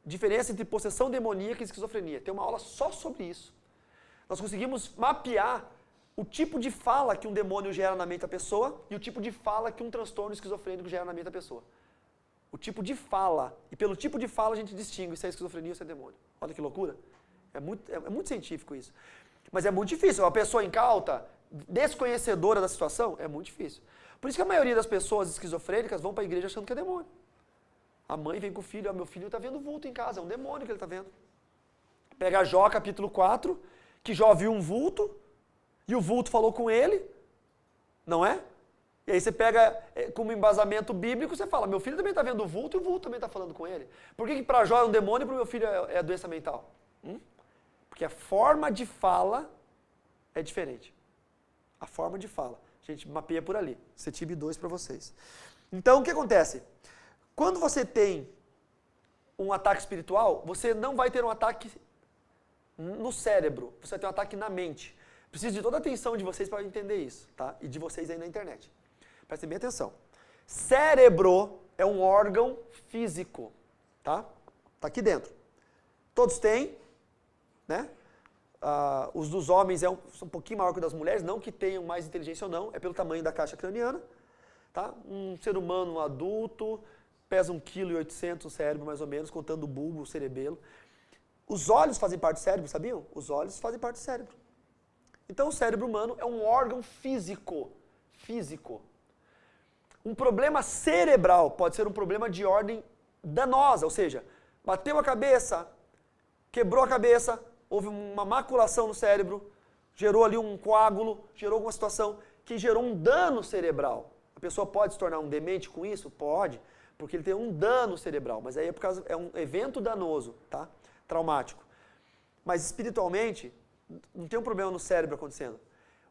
diferença entre possessão demoníaca e esquizofrenia. Tem uma aula só sobre isso. Nós conseguimos mapear o tipo de fala que um demônio gera na mente da pessoa e o tipo de fala que um transtorno esquizofrênico gera na mente da pessoa. O tipo de fala. E pelo tipo de fala a gente distingue se é esquizofrenia ou se é demônio. Olha que loucura. É muito científico isso. Mas é muito difícil. Uma pessoa incauta, desconhecedora da situação, é muito difícil. Por isso que a maioria das pessoas esquizofrênicas vão para a igreja achando que é demônio. A mãe vem com o filho, meu filho está vendo vulto em casa, é um demônio que ele está vendo. Pega Jó, capítulo 4, que Jó viu um vulto, e o vulto falou com ele, não é? E aí você pega como embasamento bíblico, você fala, meu filho também está vendo o vulto, e o vulto também está falando com ele. Por que para Jó é um demônio e para o meu filho é doença mental? Porque a forma de fala é diferente. A forma de fala. A gente mapeia por ali. CETIB 2 para vocês. Então, o que acontece? Quando você tem um ataque espiritual, você não vai ter um ataque no cérebro, você vai ter um ataque na mente. Preciso de toda a atenção de vocês para entender isso, tá? E de vocês aí na internet. Prestem bem atenção. Cérebro é um órgão físico, tá? Tá aqui dentro. Todos têm, né? Os dos homens são um pouquinho maior que os das mulheres, não que tenham mais inteligência ou não, é pelo tamanho da caixa craniana, tá? Um ser humano adulto pesa 1,8 kg o cérebro, mais ou menos, contando o bulbo, o cerebelo. Os olhos fazem parte do cérebro, sabiam? Os olhos fazem parte do cérebro. Então, o cérebro humano é um órgão físico. Um problema cerebral pode ser um problema de ordem danosa, ou seja, bateu a cabeça, quebrou a cabeça, houve uma maculação no cérebro, gerou ali um coágulo, gerou alguma situação que gerou um dano cerebral. A pessoa pode se tornar um demente com isso? Pode. Porque ele tem um dano cerebral, mas aí é um evento danoso, tá? Traumático. Mas espiritualmente, não tem um problema no cérebro acontecendo.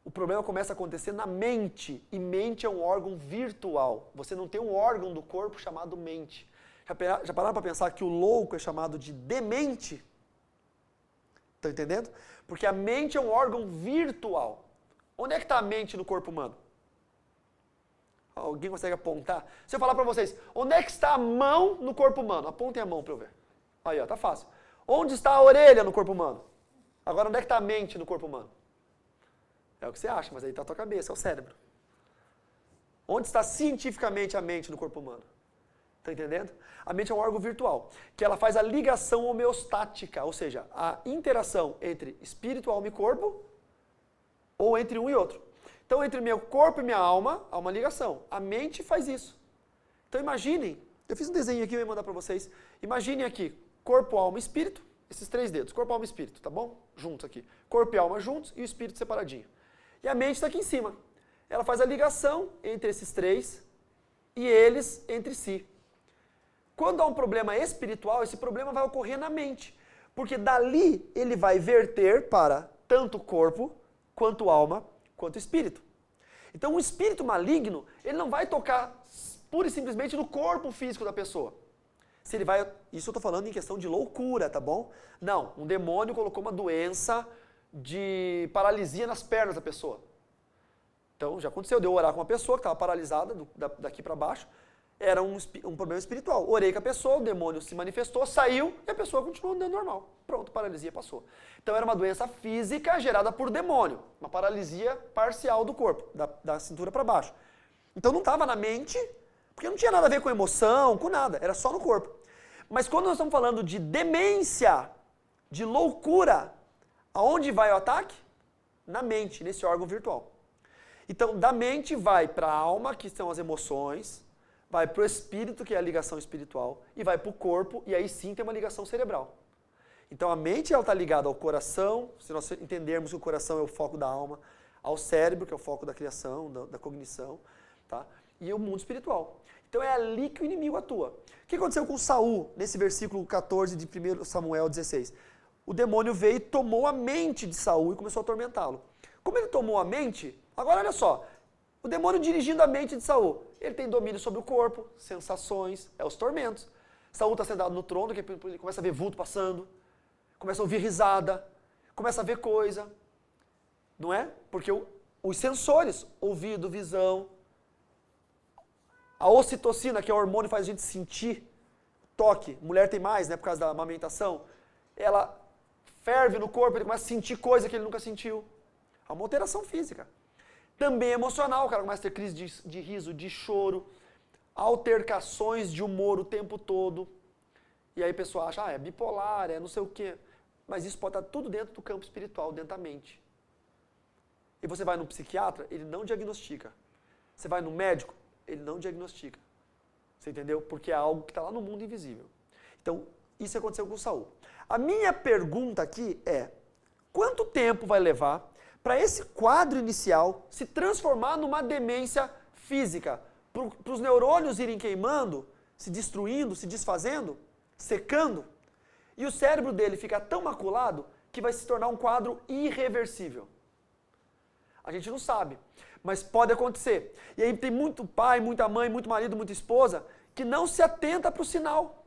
O problema começa a acontecer na mente, e mente é um órgão virtual. Você não tem um órgão do corpo chamado mente. Já pararam para pensar que o louco é chamado de demente? Estão entendendo? Porque a mente é um órgão virtual. Onde é que está a mente no corpo humano? Alguém consegue apontar? Se eu falar para vocês, onde é que está a mão no corpo humano? Apontem a mão para eu ver. Aí, ó, tá fácil. Onde está a orelha no corpo humano? Agora, onde é que está a mente no corpo humano? É o que você acha, mas aí está a tua cabeça, é o cérebro. Onde está cientificamente a mente no corpo humano? Está entendendo? A mente é um órgão virtual, que ela faz a ligação homeostática, ou seja, a interação entre espírito, alma e corpo, ou entre um e outro. Então, entre meu corpo e minha alma, há uma ligação. A mente faz isso. Então, imaginem, eu fiz um desenho aqui, eu vou mandar para vocês. Imaginem aqui, corpo, alma e espírito, esses 3 dedos, corpo, alma e espírito, tá bom? Juntos aqui. Corpo e alma juntos e o espírito separadinho. E a mente está aqui em cima. Ela faz a ligação entre esses 3 e eles entre si. Quando há um problema espiritual, esse problema vai ocorrer na mente. Porque dali ele vai verter para tanto corpo, quanto alma, quanto espírito. Então, o espírito maligno, ele não vai tocar pura e simplesmente no corpo físico da pessoa. Se ele vai, isso eu estou falando em questão de loucura, tá bom? Não, um demônio colocou uma doença de paralisia nas pernas da pessoa. Então, já aconteceu de eu orar com uma pessoa que estava paralisada, daqui para baixo, Era um problema espiritual. Orei com a pessoa, o demônio se manifestou, saiu e a pessoa continuou andando normal. Pronto, paralisia passou. Então era uma doença física gerada por demônio, uma paralisia parcial do corpo, da cintura para baixo. Então não estava na mente, porque não tinha nada a ver com emoção, com nada, era só no corpo. Mas quando nós estamos falando de demência, de loucura, aonde vai o ataque? Na mente, nesse órgão virtual. Então, da mente vai para a alma, que são as emoções, vai para o espírito, que é a ligação espiritual, e vai para o corpo, e aí sim tem uma ligação cerebral. Então, a mente está ligada ao coração, se nós entendermos que o coração é o foco da alma, ao cérebro, que é o foco da criação, da cognição, tá? E o mundo espiritual. Então, é ali que o inimigo atua. O que aconteceu com Saul, nesse versículo 14 de 1 Samuel 16? O demônio veio e tomou a mente de Saul e começou a atormentá-lo. Como ele tomou a mente, agora olha só, o demônio dirigindo a mente de Saul, ele tem domínio sobre o corpo, sensações, os tormentos. Saul está sentado no trono, ele começa a ver vulto passando, começa a ouvir risada, começa a ver coisa, não é? Porque os sensores, ouvido, visão, a ocitocina, que é o hormônio que faz a gente sentir toque, mulher tem mais, né, por causa da amamentação, ela ferve no corpo, ele começa a sentir coisa que ele nunca sentiu. É uma alteração física. Também emocional, o cara começa a ter crise de riso, de choro, altercações de humor o tempo todo. E aí a pessoa acha, é bipolar, é não sei o quê. Mas isso pode estar tudo dentro do campo espiritual, dentro da mente. E você vai no psiquiatra, ele não diagnostica. Você vai no médico, ele não diagnostica. Você entendeu? Porque é algo que está lá no mundo invisível. Então, isso aconteceu com Saul. A minha pergunta aqui é, quanto tempo vai levar para esse quadro inicial se transformar numa demência física? Para os neurônios irem queimando, se destruindo, se desfazendo, secando, e o cérebro dele ficar tão maculado que vai se tornar um quadro irreversível. A gente não sabe, mas pode acontecer. E aí tem muito pai, muita mãe, muito marido, muita esposa que não se atenta para o sinal.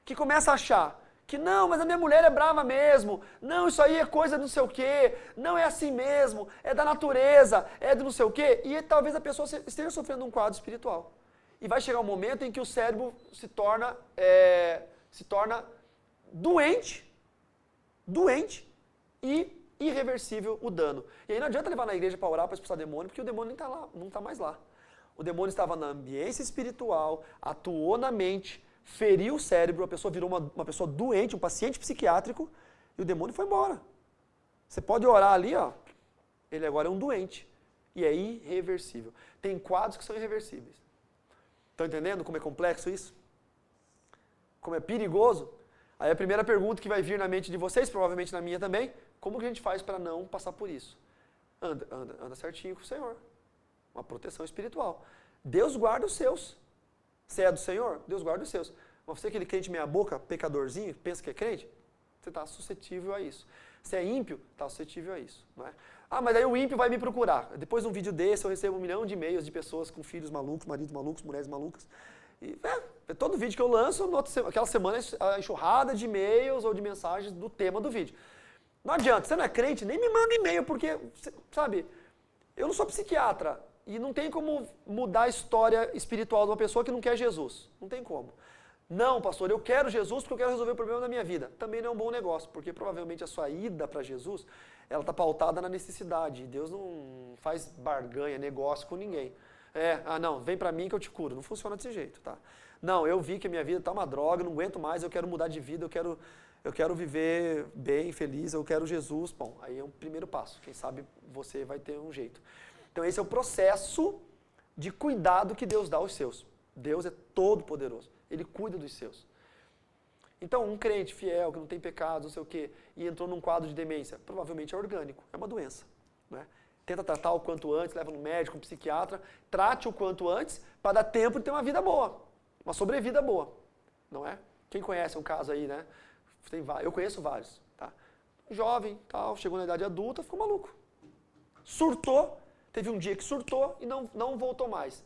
Que começa a achar que não, mas a minha mulher é brava mesmo, não, isso aí é coisa do não sei o quê, não é assim mesmo, é da natureza, é do não sei o quê, e talvez a pessoa esteja sofrendo um quadro espiritual. E vai chegar um momento em que o cérebro se torna doente e irreversível o dano. E aí não adianta levar na igreja para orar, para expulsar demônio, porque o demônio nem está lá, não está mais lá. O demônio estava na ambiência espiritual, atuou na mente, feriu o cérebro, a pessoa virou uma pessoa doente, um paciente psiquiátrico, e o demônio foi embora. Você pode orar ali, ó, ele agora é um doente, e é irreversível. Tem quadros que são irreversíveis. Estão entendendo como é complexo isso? Como é perigoso? Aí a primeira pergunta que vai vir na mente de vocês, provavelmente na minha também, como que a gente faz para não passar por isso? Anda certinho com o Senhor. Uma proteção espiritual. Deus guarda os seus. Você é do Senhor? Deus guarda os seus. Mas você é aquele crente meia boca, pecadorzinho, pensa que é crente? Você está suscetível a isso. Você é ímpio? Está suscetível a isso. Não é? Ah, mas aí o ímpio vai me procurar. Depois de um vídeo desse eu recebo 1 milhão de e-mails de pessoas com filhos malucos, maridos malucos, mulheres malucas. E, todo vídeo que eu lanço, aquela semana a enxurrada de e-mails ou de mensagens do tema do vídeo. Não adianta, você não é crente, nem me manda e-mail, porque, sabe, eu não sou psiquiatra. E não tem como mudar a história espiritual de uma pessoa que não quer Jesus. Não tem como. Não, pastor, eu quero Jesus porque eu quero resolver o problema da minha vida. Também não é um bom negócio, porque provavelmente a sua ida para Jesus, ela está pautada na necessidade. Deus não faz barganha, negócio com ninguém. Não, vem para mim que eu te curo. Não funciona desse jeito, tá? Não, eu vi que a minha vida está uma droga, não aguento mais, eu quero mudar de vida, eu quero viver bem, feliz, eu quero Jesus. Bom, aí é um primeiro passo. Quem sabe você vai ter um jeito. Então esse é o processo de cuidado que Deus dá aos seus. Deus é todo poderoso, Ele cuida dos seus. Então um crente fiel, que não tem pecados, não sei o quê, e entrou num quadro de demência, provavelmente é orgânico, é uma doença. Não é? Tenta tratar o quanto antes, leva no médico, um psiquiatra, trate o quanto antes, para dar tempo de ter uma vida boa, uma sobrevida boa. Não é? Quem conhece um caso aí, né? Eu conheço vários. Tá? Jovem, tal, chegou na idade adulta, ficou maluco. Surtou. Teve um dia que surtou e não voltou mais.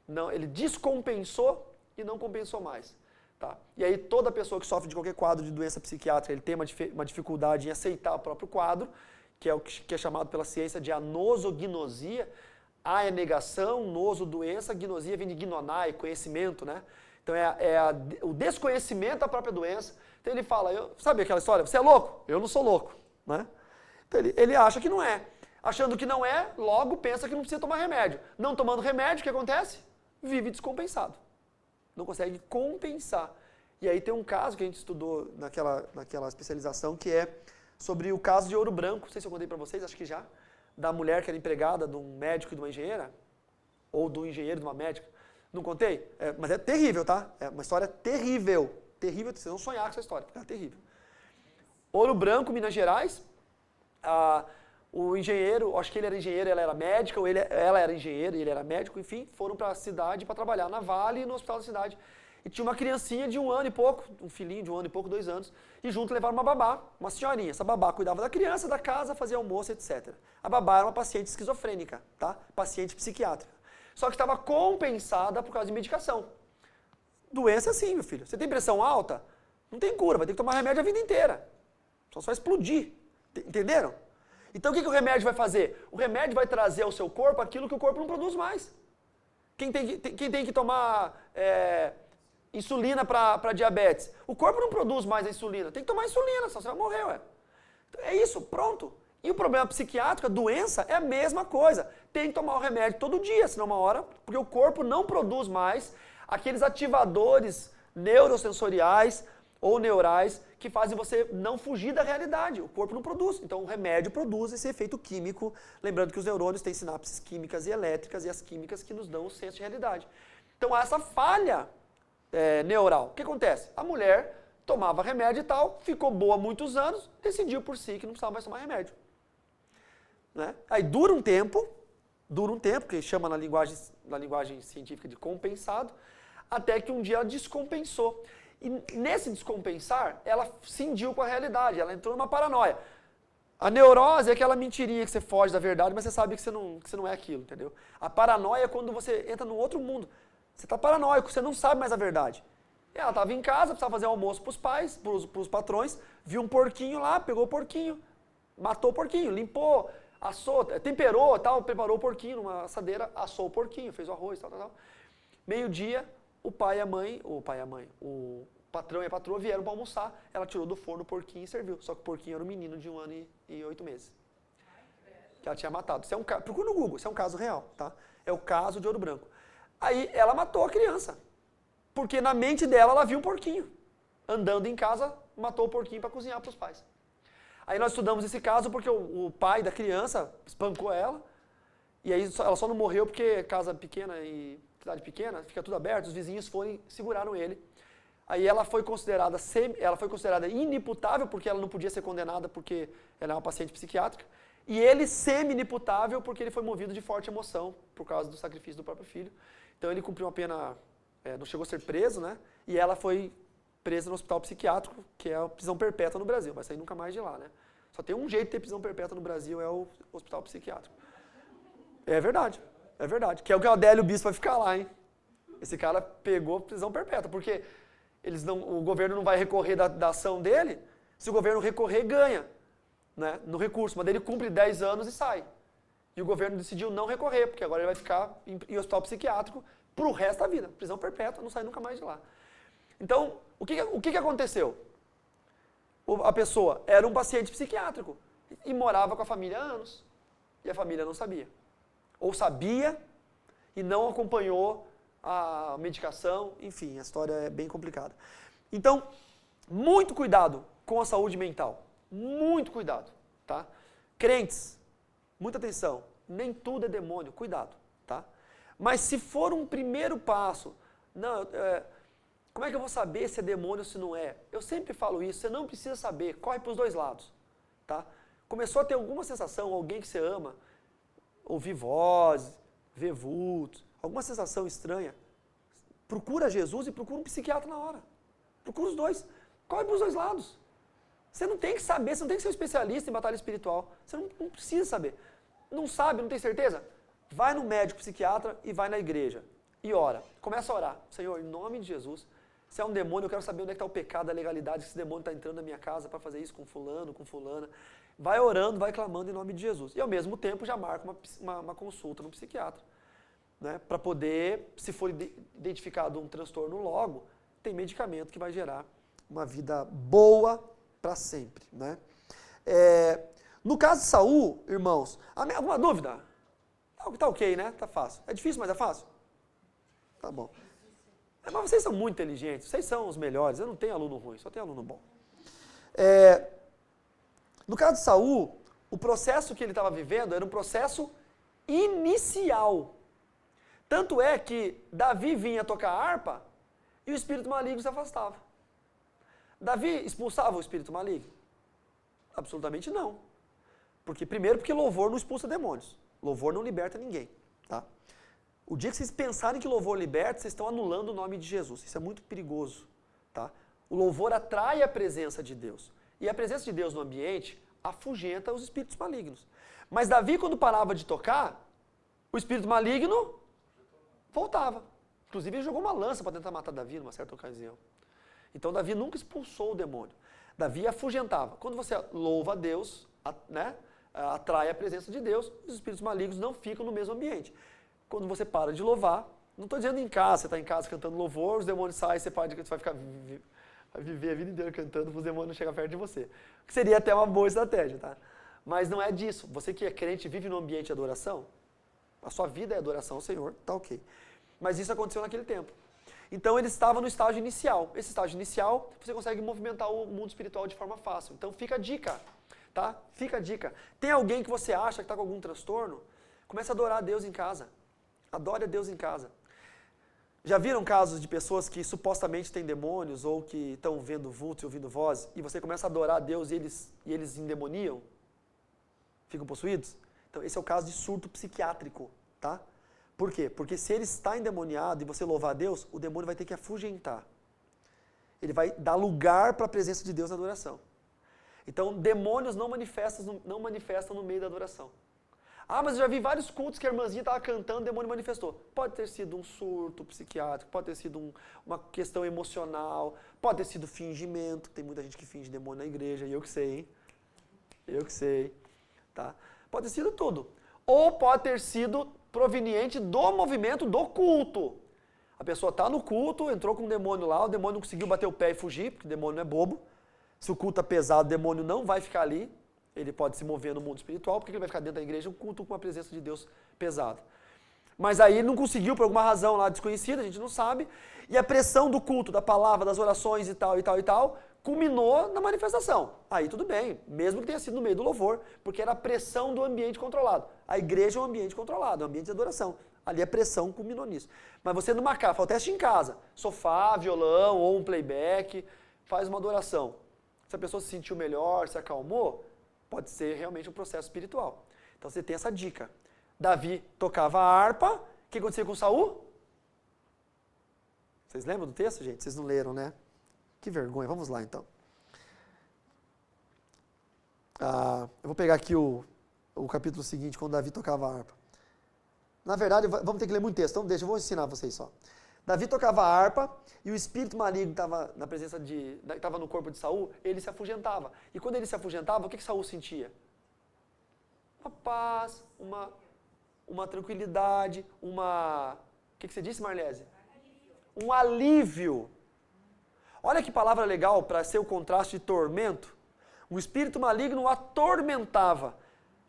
Não, ele descompensou e não compensou mais. Tá? E aí toda pessoa que sofre de qualquer quadro de doença psiquiátrica, ele tem uma dificuldade em aceitar o próprio quadro, que é o que é chamado pela ciência de anosognosia. A é negação, noso, doença, gnosia vem de gnonai, conhecimento, né? Então o desconhecimento da própria doença. Então ele fala, sabe aquela história? Você é louco? Eu não sou louco, né? Então ele acha que não é. Achando que não é, logo pensa que não precisa tomar remédio. Não tomando remédio, o que acontece? Vive descompensado. Não consegue compensar. E aí tem um caso que a gente estudou naquela especialização, que é sobre o caso de Ouro Branco. Não sei se eu contei para vocês, acho que já. Da mulher que era empregada de um médico e de uma engenheira. Ou do engenheiro e de uma médica. Não contei? Mas é terrível, tá? É uma história terrível. Terrível, vocês vão sonhar com essa história, porque é terrível. Ouro Branco, Minas Gerais. O engenheiro, acho que ele era engenheiro, ela era médica, ou ela era engenheira e ele era médico, enfim, foram para a cidade para trabalhar na Vale e no hospital da cidade. E tinha uma criancinha de 1 ano e pouco, um filhinho de 1 ano e pouco, 2 anos, e junto levaram uma babá, uma senhorinha. Essa babá cuidava da criança, da casa, fazia almoço, etc. A babá era uma paciente esquizofrênica, tá? Paciente psiquiátrica. Só que estava compensada por causa de medicação. Doença é assim, meu filho. Você tem pressão alta? Não tem cura, vai ter que tomar remédio a vida inteira. Só vai explodir. Entenderam? Então o que o remédio vai fazer? O remédio vai trazer ao seu corpo aquilo que o corpo não produz mais. Quem tem que tomar insulina para diabetes? O corpo não produz mais a insulina. Tem que tomar insulina, senão você vai morrer, ué. É isso, pronto. E o problema psiquiátrico, a doença, é a mesma coisa. Tem que tomar o remédio todo dia, senão uma hora, porque o corpo não produz mais aqueles ativadores neurosensoriais ou neurais que fazem você não fugir da realidade. O corpo não produz. Então o remédio produz esse efeito químico. Lembrando que os neurônios têm sinapses químicas e elétricas e as químicas que nos dão o senso de realidade. Então há essa falha neural. O que acontece? A mulher tomava remédio e tal, ficou boa há muitos anos, decidiu por si que não precisava mais tomar remédio. Né? Aí dura um tempo, que chama na linguagem científica de compensado, até que um dia ela descompensou. E nesse descompensar, ela cindiu com a realidade, ela entrou numa paranoia. A neurose é aquela mentirinha que você foge da verdade, mas você sabe que você não é aquilo, entendeu? A paranoia é quando você entra num outro mundo. Você está paranoico, você não sabe mais a verdade. Ela estava em casa, precisava fazer almoço para os pais, para os patrões, viu um porquinho lá, pegou o porquinho, matou o porquinho, limpou, assou, temperou, tal, preparou o porquinho numa assadeira, assou o porquinho, fez o arroz, tal. Meio-dia, o patrão e a patroa vieram para almoçar, ela tirou do forno o porquinho e serviu. Só que o porquinho era um menino de 1 ano e 8 meses. Que ela tinha matado. Isso é procura no Google, isso é um caso real, tá? É o caso de Ouro Branco. Aí ela matou a criança. Porque na mente dela ela viu um porquinho. Andando em casa, matou o porquinho para cozinhar para os pais. Aí nós estudamos esse caso porque o pai da criança espancou ela. E aí ela só não morreu porque casa pequena e cidade pequena, fica tudo aberto, os vizinhos foram e seguraram ele. Aí ela foi considerada inimputável porque ela não podia ser condenada porque ela é uma paciente psiquiátrica. E ele semi-inimputável porque ele foi movido de forte emoção por causa do sacrifício do próprio filho. Então ele cumpriu uma pena, não chegou a ser preso, né? E ela foi presa no hospital psiquiátrico, que é a prisão perpétua no Brasil. Vai sair nunca mais de lá, né? Só tem um jeito de ter prisão perpétua no Brasil, é o hospital psiquiátrico. É verdade. É verdade. Que é o que o Adélio Bispo vai ficar lá, hein? Esse cara pegou prisão perpétua, porque o governo não vai recorrer da ação dele. Se o governo recorrer, ganha, né, no recurso. Mas ele cumpre 10 anos e sai. E o governo decidiu não recorrer, porque agora ele vai ficar em hospital psiquiátrico pro resto da vida. Prisão perpétua, não sai nunca mais de lá. Então, o que aconteceu? A pessoa era um paciente psiquiátrico e morava com a família há anos. E a família não sabia. Ou sabia e não acompanhou a medicação, enfim, a história é bem complicada. Então, muito cuidado com a saúde mental, muito cuidado, tá? Crentes, muita atenção, nem tudo é demônio, cuidado, tá? Mas se for um primeiro passo, como é que eu vou saber se é demônio ou se não é? Eu sempre falo isso, você não precisa saber, corre para os dois lados, tá? Começou a ter alguma sensação, alguém que você ama, ouvir vozes, ver vultos, alguma sensação estranha, procura Jesus e procura um psiquiatra na hora. Procura os dois. Corre para os dois lados. Você não tem que saber, você não tem que ser um especialista em batalha espiritual. Você não precisa saber. Não sabe, não tem certeza? Vai no médico psiquiatra e vai na igreja. E ora. Começa a orar. Senhor, em nome de Jesus, se é um demônio, eu quero saber onde é que está o pecado, a legalidade, que esse demônio está entrando na minha casa para fazer isso com fulano, com fulana. vai orando, vai clamando em nome de Jesus. E ao mesmo tempo já marca uma consulta no psiquiatra, né? Para poder, se for identificado um transtorno logo, tem medicamento que vai gerar uma vida boa para sempre, né? No caso de Saul, irmãos, alguma dúvida? Tá ok, né? Tá fácil. É difícil, mas é fácil? Tá bom. Mas vocês são muito inteligentes, vocês são os melhores, eu não tenho aluno ruim, só tenho aluno bom. No caso de Saul, o processo que ele estava vivendo era um processo inicial. Tanto é que Davi vinha tocar harpa e o espírito maligno se afastava. Davi expulsava o espírito maligno? Absolutamente não. Primeiro porque louvor não expulsa demônios. Louvor não liberta ninguém. Tá? O dia que vocês pensarem que louvor liberta, vocês estão anulando o nome de Jesus. Isso é muito perigoso. Tá? O louvor atrai a presença de Deus. E a presença de Deus no ambiente afugenta os espíritos malignos. Mas Davi, quando parava de tocar, o espírito maligno voltava. Inclusive, ele jogou uma lança para tentar matar Davi numa certa ocasião. Então, Davi nunca expulsou o demônio. Davi afugentava. Quando você louva a Deus, né, atrai a presença de Deus, os espíritos malignos não ficam no mesmo ambiente. Quando você para de louvar, não estou dizendo em casa, você está em casa cantando louvor, os demônios saem, você vai ficar... Vai viver a vida inteira cantando para os demônios não chegar perto de você. Que seria até uma boa estratégia, tá? Mas não é disso. Você que é crente e vive num ambiente de adoração, a sua vida é adoração ao Senhor, tá ok. Mas isso aconteceu naquele tempo. Então ele estava no estágio inicial. Esse estágio inicial, você consegue movimentar o mundo espiritual de forma fácil. Então fica a dica, tá? Fica a dica. Tem alguém que você acha que está com algum transtorno? Comece a adorar a Deus em casa. Adore a Deus em casa. Já viram casos de pessoas que supostamente têm demônios ou que estão vendo vultos e ouvindo vozes e você começa a adorar a Deus e eles endemoniam? Ficam possuídos? Então esse é o caso de surto psiquiátrico, tá? Por quê? Porque se ele está endemoniado e você louvar a Deus, o demônio vai ter que afugentar. Ele vai dar lugar para a presença de Deus na adoração. Então demônios não manifestam no meio da adoração. Ah, mas eu já vi vários cultos que a irmãzinha estava cantando, o demônio manifestou. Pode ter sido um surto psiquiátrico, pode ter sido uma questão emocional, pode ter sido fingimento. Tem muita gente que finge demônio na igreja, e eu que sei, hein? Eu que sei. Tá? Pode ter sido tudo. Ou pode ter sido proveniente do movimento do culto. A pessoa está no culto, entrou com um demônio lá, o demônio não conseguiu bater o pé e fugir, porque o demônio não é bobo. Se o culto é pesado, o demônio não vai ficar ali. Ele pode se mover no mundo espiritual, porque ele vai ficar dentro da igreja, um culto com a presença de Deus pesada. Mas aí ele não conseguiu, por alguma razão lá desconhecida, a gente não sabe, e a pressão do culto, da palavra, das orações e tal, culminou na manifestação. Aí tudo bem, mesmo que tenha sido no meio do louvor, porque era a pressão do ambiente controlado. A igreja é um ambiente controlado, é um ambiente de adoração. Ali a pressão culminou nisso. Mas você numa casa, faz o teste em casa, sofá, violão ou um playback, faz uma adoração. Se a pessoa se sentiu melhor, se acalmou, pode ser realmente um processo espiritual. Então você tem essa dica. Davi tocava a harpa. O que acontecia com Saul? Vocês lembram do texto, gente? Vocês não leram, né? Que vergonha. Vamos lá, então. Eu vou pegar aqui o capítulo seguinte, quando Davi tocava a harpa. Na verdade, vamos ter que ler muito texto. Então deixa, eu vou ensinar vocês só. Davi tocava a harpa e o espírito maligno estava na presença estava no corpo de Saul, ele se afugentava. E quando ele se afugentava, o que Saul sentia? Uma paz, uma tranquilidade, O que você disse, Marlese? Um alívio. Olha que palavra legal para ser o contraste de tormento. O espírito maligno o atormentava.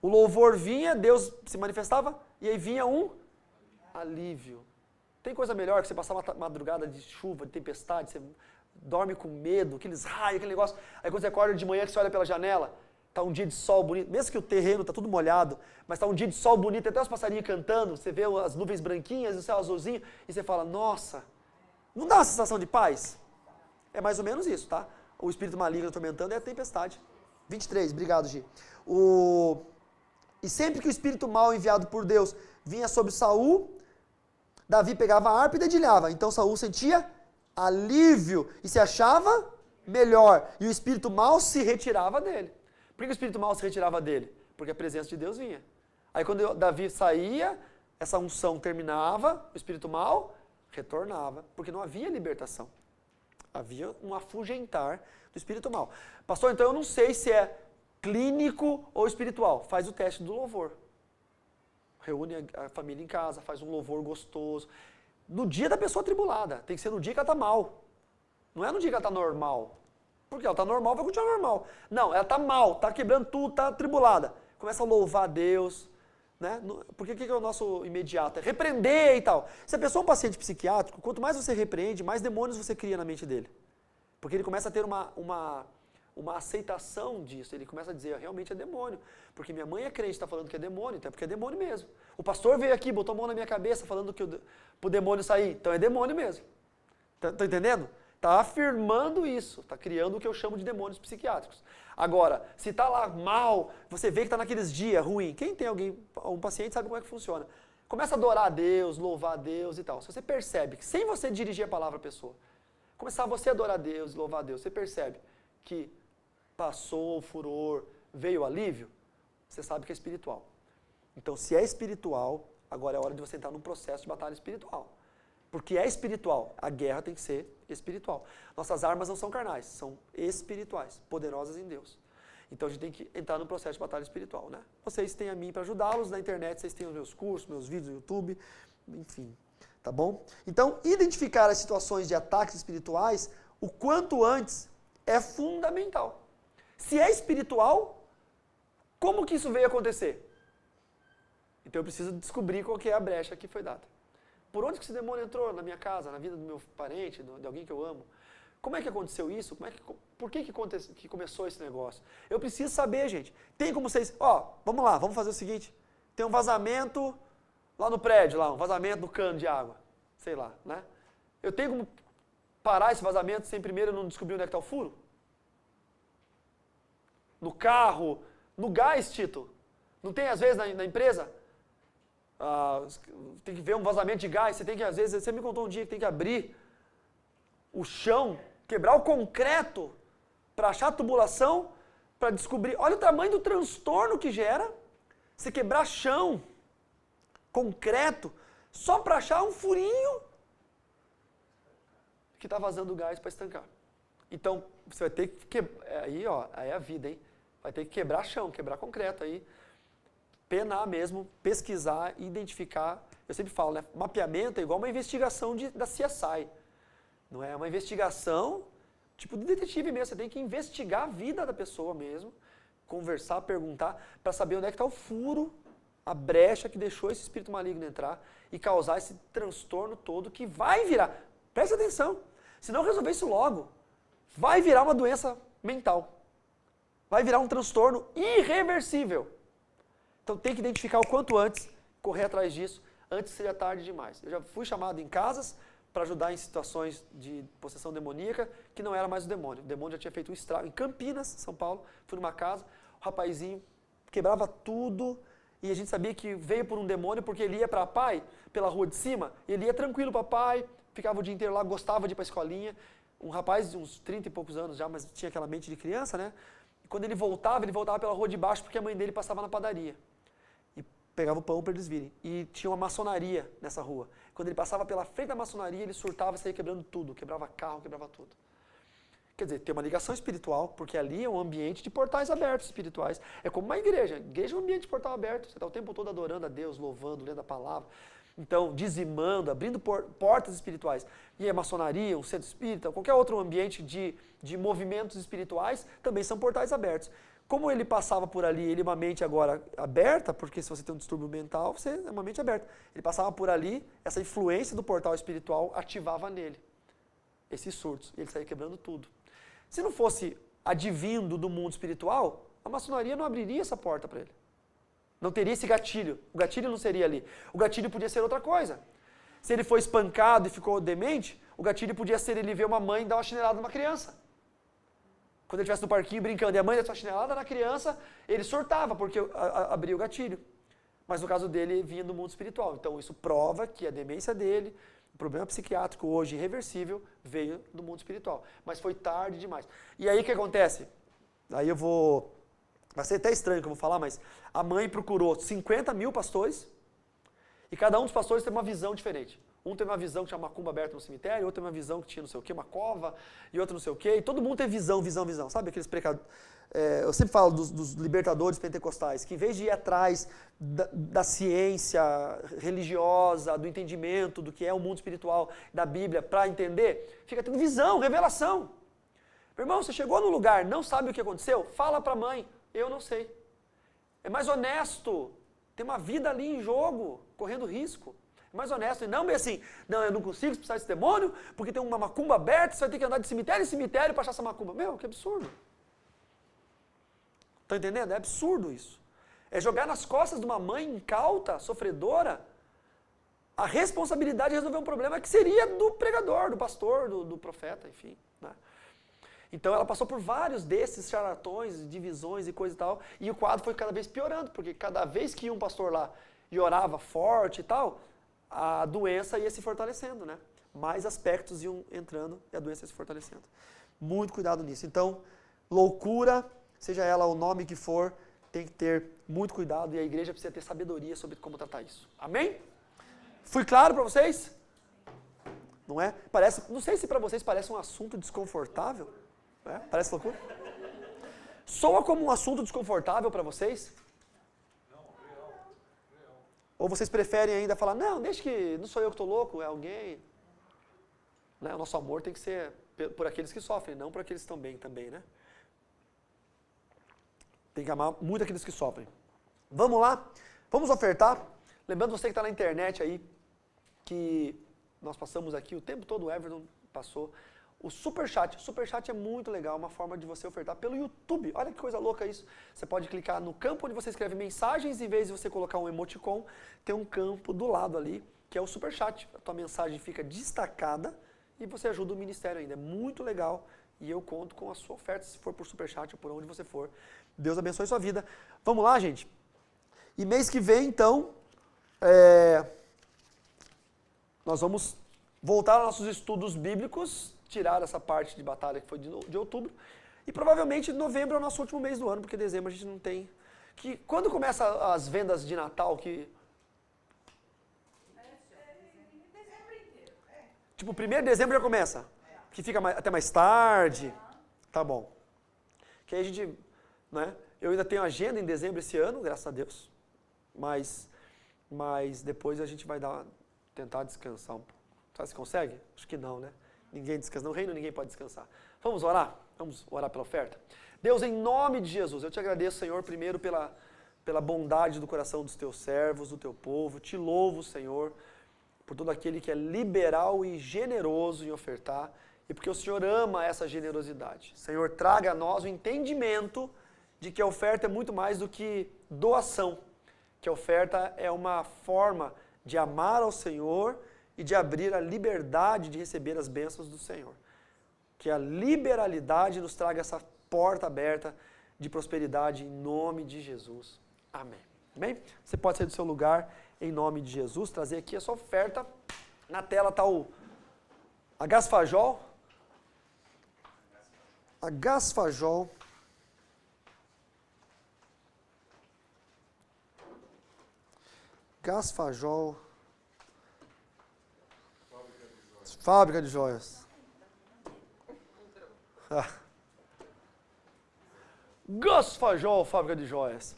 O louvor vinha, Deus se manifestava e aí vinha um alívio. Tem coisa melhor que você passar uma madrugada de chuva, de tempestade, você dorme com medo, aqueles raios, aquele negócio. Aí quando você acorda de manhã, que você olha pela janela, tá um dia de sol bonito, mesmo que o terreno tá tudo molhado, mas tá um dia de sol bonito, até os passarinhos cantando, você vê as nuvens branquinhas, o céu azulzinho, e você fala, nossa, não dá uma sensação de paz? É mais ou menos isso, tá? O espírito maligno atormentando é a tempestade. 23, obrigado, Gi. E sempre que o espírito mau enviado por Deus vinha sobre Saul, Davi pegava a harpa e dedilhava. Então Saul sentia alívio e se achava melhor. E o espírito mau se retirava dele. Por que o espírito mau se retirava dele? Porque a presença de Deus vinha. Aí quando Davi saía, essa unção terminava, o espírito mau retornava. Porque não havia libertação. Havia um afugentar do espírito mau. Pastor, então eu não sei se é clínico ou espiritual? Faz o teste do louvor. Reúne a família em casa, faz um louvor gostoso. No dia da pessoa atribulada, tem que ser no dia que ela está mal. Não é no dia que ela está normal. Porque ela está normal, vai continuar normal. Não, ela está mal, está quebrando tudo, está atribulada. Começa a louvar a Deus. Né? Porque o que é o nosso imediato? É repreender e tal. Se a pessoa é um paciente psiquiátrico, quanto mais você repreende, mais demônios você cria na mente dele. Porque ele começa a ter uma aceitação disso. Ele começa a dizer, realmente é demônio. Porque minha mãe é crente, está falando que é demônio, então é porque é demônio mesmo. O pastor veio aqui, botou a mão na minha cabeça, falando que o demônio sair. Então é demônio mesmo. Tá entendendo? Está afirmando isso, está criando o que eu chamo de demônios psiquiátricos. Agora, se está lá mal, você vê que está naqueles dias ruim. Quem tem um paciente sabe como é que funciona. Começa a adorar a Deus, louvar a Deus e tal. Se você percebe que sem você dirigir a palavra à pessoa, começar você a adorar a Deus, louvar a Deus, você percebe que passou o furor, veio o alívio, você sabe que é espiritual. Então, se é espiritual, agora é hora de você entrar num processo de batalha espiritual. Porque é espiritual, a guerra tem que ser espiritual. Nossas armas não são carnais, são espirituais, poderosas em Deus. Então a gente tem que entrar no processo de batalha espiritual, né? Vocês têm a mim para ajudá-los na internet, vocês têm os meus cursos, meus vídeos no YouTube, enfim, tá bom? Então, identificar as situações de ataques espirituais o quanto antes é fundamental. Se é espiritual, como que isso veio acontecer? Então eu preciso descobrir qual que é a brecha que foi dada. Por onde que esse demônio entrou na minha casa, na vida do meu parente, de alguém que eu amo? Como é que aconteceu isso? Por que começou esse negócio? Eu preciso saber, gente. Tem como vocês... vamos lá, vamos fazer o seguinte. Tem um vazamento lá no prédio, um vazamento do cano de água. Sei lá, né? Eu tenho como parar esse vazamento sem primeiro eu não descobrir onde é que está o furo? No carro, no gás, Tito. Não tem às vezes na empresa? Tem que ver um vazamento de gás, às vezes, você me contou um dia que tem que abrir o chão, quebrar o concreto para achar a tubulação, para descobrir, olha o tamanho do transtorno que gera, você quebrar chão, concreto, só para achar um furinho que está vazando gás para estancar. Então, você vai ter que, aí é a vida, hein? Vai ter que quebrar chão, quebrar concreto aí, penar mesmo, pesquisar, identificar. Eu sempre falo, né? Mapeamento é igual uma investigação da CSI. Não é uma investigação tipo de detetive mesmo. Você tem que investigar a vida da pessoa mesmo, conversar, perguntar, para saber onde é que está o furo, a brecha que deixou esse espírito maligno entrar e causar esse transtorno todo que vai virar. Preste atenção. Se não resolver isso logo, vai virar uma doença mental. Vai virar um transtorno irreversível. Então tem que identificar o quanto antes, correr atrás disso, antes seja tarde demais. Eu já fui chamado em casas para ajudar em situações de possessão demoníaca, que não era mais o demônio. O demônio já tinha feito um estrago. Em Campinas, São Paulo, fui numa casa, o rapazinho quebrava tudo, e a gente sabia que veio por um demônio, porque ele ia para a pai, pela rua de cima, e ele ia tranquilo para a pai, ficava o dia inteiro lá, gostava de ir para a escolinha. Um rapaz de uns 30 e poucos anos já, mas tinha aquela mente de criança, né? E quando ele voltava pela rua de baixo, porque a mãe dele passava na padaria. Pegava o pão para eles virem. E tinha uma maçonaria nessa rua. Quando ele passava pela frente da maçonaria, ele surtava e saía quebrando tudo. Quebrava carro, quebrava tudo. Quer dizer, tem uma ligação espiritual, porque ali é um ambiente de portais abertos espirituais. É como uma igreja. A igreja é um ambiente de portal aberto. Você está o tempo todo adorando a Deus, louvando, lendo a palavra. Então, dizimando, abrindo portas espirituais. E a maçonaria, um centro espírita, qualquer outro ambiente de movimentos espirituais, também são portais abertos. Como ele passava por ali, ele é uma mente agora aberta, porque se você tem um distúrbio mental, você é uma mente aberta. Ele passava por ali, essa influência do portal espiritual ativava nele esses surtos, e ele saía quebrando tudo. Se não fosse advindo do mundo espiritual, a maçonaria não abriria essa porta para ele. Não teria esse gatilho. O gatilho não seria ali. O gatilho podia ser outra coisa. Se ele foi espancado e ficou demente, o gatilho podia ser ele ver uma mãe dar uma chinelada numa criança. Quando ele estivesse no parquinho brincando e a mãe desse uma chinelada na criança, ele surtava, porque abria o gatilho. Mas no caso dele, vinha do mundo espiritual. Então isso prova que a demência dele, o problema psiquiátrico hoje irreversível, veio do mundo espiritual. Mas foi tarde demais. E aí o que acontece? Aí eu vou... Vai ser até estranho que eu vou falar, mas a mãe procurou 50 mil pastores e cada um dos pastores teve uma visão diferente. Um teve uma visão que tinha uma macumba aberta no cemitério, outro teve uma visão que tinha não sei o quê, uma cova, e outro não sei o quê. E todo mundo tem visão. Sabe aqueles precadores? Eu sempre falo dos libertadores pentecostais, que em vez de ir atrás da ciência religiosa, do entendimento do que é o mundo espiritual, da Bíblia, para entender, fica tendo visão, revelação. Meu irmão, você chegou no lugar, não sabe o que aconteceu? Fala para a mãe, eu não sei. É mais honesto, tem uma vida ali em jogo, correndo risco. É mais honesto, e não bem assim, não, eu não consigo expulsar esse demônio, porque tem uma macumba aberta, você vai ter que andar de cemitério em cemitério para achar essa macumba. Meu, que absurdo. Estão entendendo? É absurdo isso. É jogar nas costas de uma mãe incauta, sofredora, a responsabilidade de resolver um problema que seria do pregador, do pastor, do profeta, enfim. Né? Então ela passou por vários desses charlatões, divisões e coisa e tal, e o quadro foi cada vez piorando, porque cada vez que ia um pastor lá e orava forte e tal, a doença ia se fortalecendo, né? Mais aspectos iam entrando e a doença ia se fortalecendo. Muito cuidado nisso. Então, loucura, seja ela o nome que for, tem que ter muito cuidado e a igreja precisa ter sabedoria sobre como tratar isso. Amém? Fui claro para vocês? Não é? Não sei se para vocês parece um assunto desconfortável. É? Parece loucura? Soa como um assunto desconfortável para vocês? Não, real. Ou vocês preferem ainda falar, não, deixa que não sou eu que estou louco, é alguém. Né? O nosso amor tem que ser por aqueles que sofrem, não por aqueles que estão bem também, né? Tem que amar muito aqueles que sofrem. Vamos lá? Vamos ofertar? Lembrando você que está na internet aí, que nós passamos aqui o tempo todo, o Everton passou. O Superchat. O Superchat é muito legal, uma forma de você ofertar pelo YouTube. Olha que coisa louca isso. Você pode clicar no campo onde você escreve mensagens, em vez de você colocar um emoticon, tem um campo do lado ali, que é o Superchat. A tua mensagem fica destacada e você ajuda o ministério ainda. É muito legal e eu conto com a sua oferta, se for por Superchat ou por onde você for. Deus abençoe sua vida. Vamos lá, gente? E mês que vem, então, nós vamos voltar aos nossos estudos bíblicos, tirar essa parte de batalha que foi de outubro, e provavelmente novembro é o nosso último mês do ano, porque dezembro a gente não tem. Quando começa as vendas de Natal? Tipo, 1º de dezembro já começa? Que fica até mais tarde? Tá bom. Que aí a gente, né? Eu ainda tenho agenda em dezembro esse ano, graças a Deus, mas depois a gente vai tentar descansar um pouco. Sabe se consegue? Acho que não, né? Ninguém descansa. No reino ninguém pode descansar. Vamos orar? Vamos orar pela oferta? Deus, em nome de Jesus, eu te agradeço, Senhor, primeiro pela bondade do coração dos teus servos, do teu povo. Te louvo, Senhor, por todo aquele que é liberal e generoso em ofertar e porque o Senhor ama essa generosidade. Senhor, traga a nós o entendimento de que a oferta é muito mais do que doação, que a oferta é uma forma de amar ao Senhor e de abrir a liberdade de receber as bênçãos do Senhor. Que a liberalidade nos traga essa porta aberta de prosperidade em nome de Jesus. Amém. Amém? Você pode sair do seu lugar em nome de Jesus, trazer aqui a sua oferta. Na tela está a Gasfajol. A Gasfajol. Gasfajol. Fábrica de joias. Gasfajol, fábrica de joias.